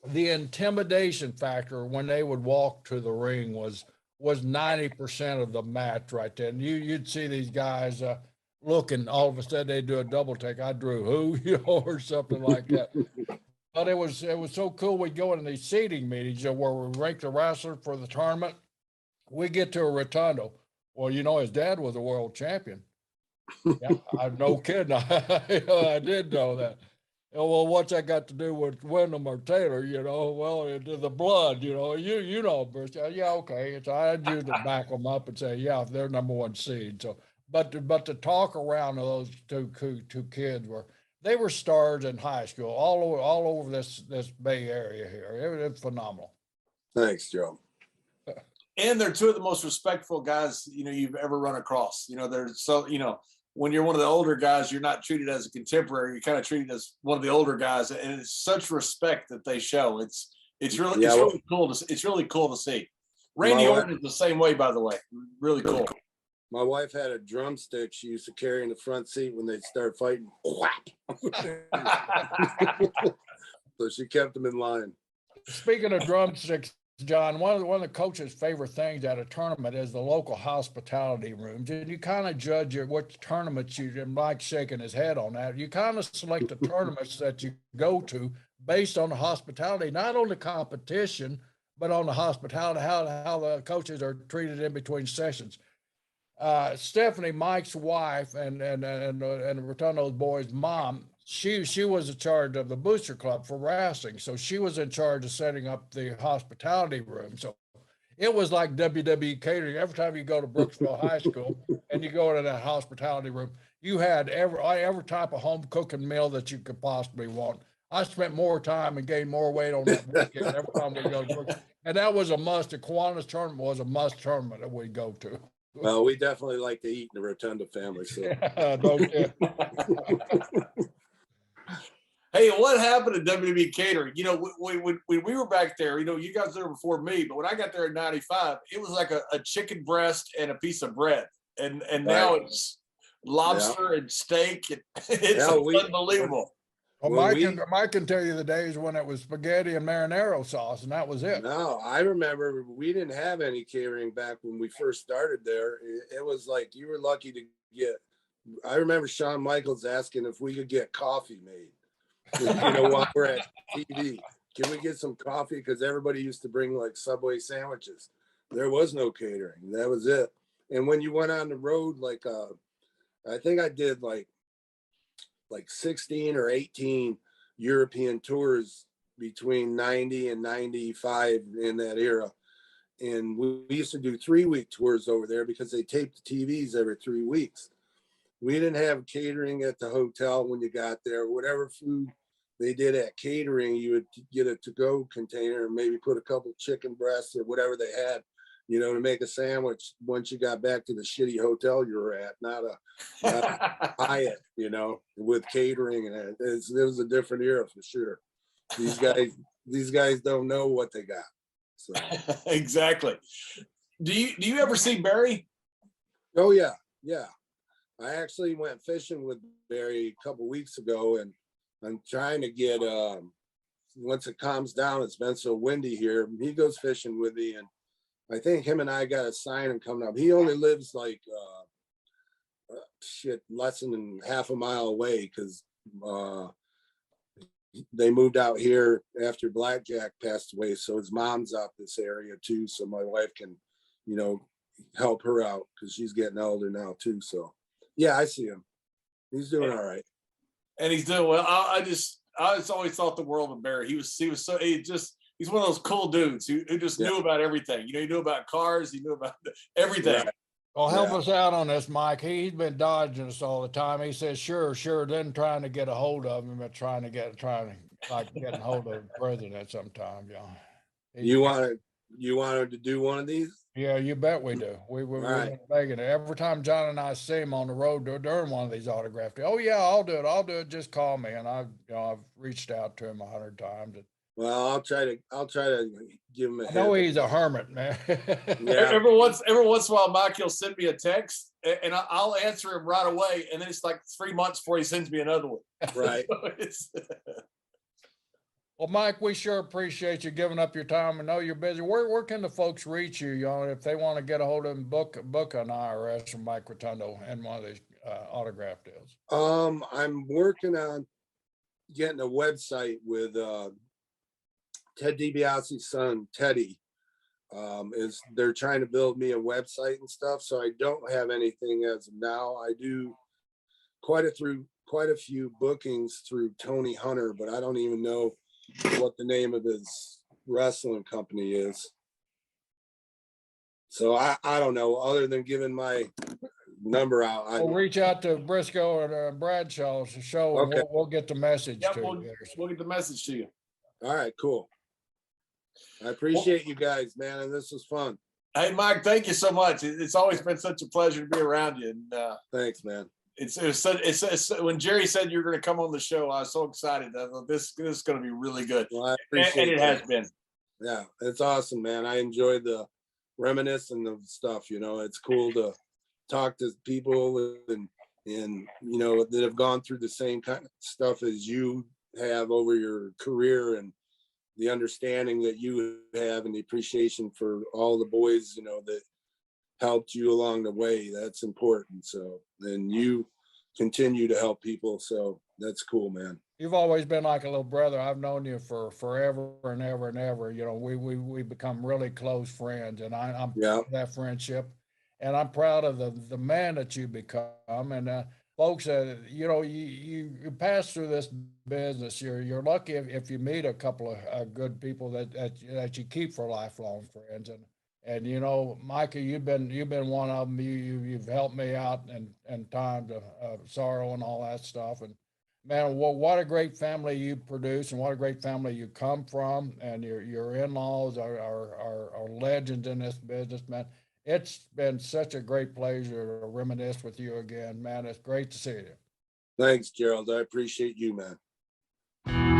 The intimidation factor when they would walk to the ring was 90% of the match right there. And you'd see these guys looking, all of a sudden they do a double take. I drew who, you know, or something like that. But it was so cool. We'd go into these seating meetings where we rank the wrestler for the tournament. We get to a Rotundo. Well, you know, his dad was a world champion. Yeah, no kidding. I did know that. Well, what's that got to do with Wyndham or Taylor? You know, well, the blood. You know, you know, Brisco. Yeah, okay. So I'd usually back them up and say, yeah, they're number 1 seed. So, but the talk around of those two kids they were stars in high school, all over this Bay Area here. It was phenomenal. Thanks, Joe. And they're 2 of the most respectful guys, you know, you've ever run across. You know, they're so, you know, when you're one of the older guys, you're not treated as a contemporary. You're kind of treated as one of the older guys, and it's such respect that they show. It's really cool to see. Randy Orton is the same way, by the way. Really cool. My wife had a drumstick she used to carry in the front seat when they'd start fighting. So she kept them in line. Speaking of drumsticks, John, one of the coach's favorite things at a tournament is the local hospitality rooms. And you kind of judge what tournaments and Mike's shaking his head on that. You kind of select the tournaments that you go to based on the hospitality, not on the competition, but on the hospitality, how the coaches are treated in between sessions. Stephanie, Mike's wife, and Rotundo's boy's mom, she was in charge of the booster club for wrestling. So she was in charge of setting up the hospitality room. So It was like WWE catering. Every time you go to Brooksville High School and you go to that hospitality room, you had every type of home cooking meal that you could possibly want. I spent more time and gained more weight on that weekend every time we go to Brooksville. And that was a must. The Kiwanis tournament was a must tournament that we go to. Well, we definitely like to eat in the Rotunda family. So. Yeah, no kidding. Hey, what happened to WWE catering? You know, when we were back there, you know, you guys were there before me, but when I got there in '95, it was like a chicken breast and a piece of bread, and now it's lobster and steak. And it's unbelievable. Well, Mike can tell you the days when it was spaghetti and marinara sauce, and that was it. No, I remember we didn't have any catering back when we first started there. It was like you were lucky to get. I remember Shawn Michaels asking if we could get coffee made. You know, while we're at TV, can we get some coffee? Because everybody used to bring like Subway sandwiches. There was no catering. That was it. And when you went on the road, like I think I did like 16 or 18 European tours between 90 and 95 in that era. And we used to do 3-week tours over there because they taped the TVs every 3 weeks. We didn't have catering at the hotel when you got there. Whatever food they did at catering, you would get a to-go container and maybe put a couple chicken breasts or whatever they had, you know, to make a sandwich once you got back to the shitty hotel you were at, not a Hyatt, you know, with catering. And it was a different era for sure. These guys don't know what they got. So. Exactly. Do you ever see Barry? Oh yeah. I actually went fishing with Barry a couple weeks ago, and I'm trying to get once it calms down, it's been so windy here, he goes fishing with me, and I think him and I got a signing coming up. He only lives like less than half a mile away because they moved out here after Blackjack passed away, so his mom's out this area too, so my wife can, you know, help her out because she's getting older now too. So yeah, I see him. He's doing all right. And he's doing well. I just always thought the world of Barry. He's one of those cool dudes who just knew about everything. You know, he knew about cars, he knew about everything. Right. Well, help us out on this, Mike. He's been dodging us all the time. He says, sure, then trying to get a hold of him, but trying to getting hold of the president sometime, yeah. You want him to do one of these? Yeah, you bet we do. We're begging it. Every time John and I see him on the road during one of these autograph days, oh yeah, I'll do it. Just call me. And I've reached out to him 100 times. Well, I'll try to give him a hit. I know he's a hermit, man. Yeah. Every once in a while, Mike, he'll send me a text and I'll answer him right away. And then it's like 3 months before he sends me another one. Right. Well, Mike, we sure appreciate you giving up your time. I know you're busy. Where can the folks reach you? You know, if they want to get a hold of him, book an IRS from Mike Rotunda and one of these autograph deals. I'm working on getting a website with Ted DiBiase's son, Teddy. They're trying to build me a website and stuff, so I don't have anything as of now. I do quite a few bookings through Tony Hunter, but I don't even know what the name of his wrestling company is. So I don't know, other than giving my number out. We'll reach out to Brisco and Bradshaw's show, and we'll get the message to you. We'll get the message to you. All right, cool. I appreciate you guys, man, and this was fun. Hey, Mike, thank you so much. It's always been such a pleasure to be around you. And thanks, man. It's when Jerry said you were going to come on the show, I was so excited. I thought this is going to be really good. Well, I appreciate and it has been. Yeah, it's awesome, man. I enjoyed the reminiscing of stuff. You know, it's cool to talk to people and you know, that have gone through the same kind of stuff as you have over your career, and the understanding that you have and the appreciation for all the boys, you know, that helped you along the way. That's important. So then you continue to help people. So that's cool, man. You've always been like a little brother. I've known you for forever and ever and ever. You know, we become really close friends, and I'm proud of that friendship, and I'm proud of the man that you become. And folks, you know, you pass through this business. You're lucky if you meet a couple of good people that you keep for lifelong friends. And you know, Micah, you've been one of them. You've helped me out in times of sorrow and all that stuff. And man, what a great family you produce, and what a great family you come from. And your in-laws are legends in this business, man. It's been such a great pleasure to reminisce with you again, man. It's great to see you. Thanks, Gerald. I appreciate you, man.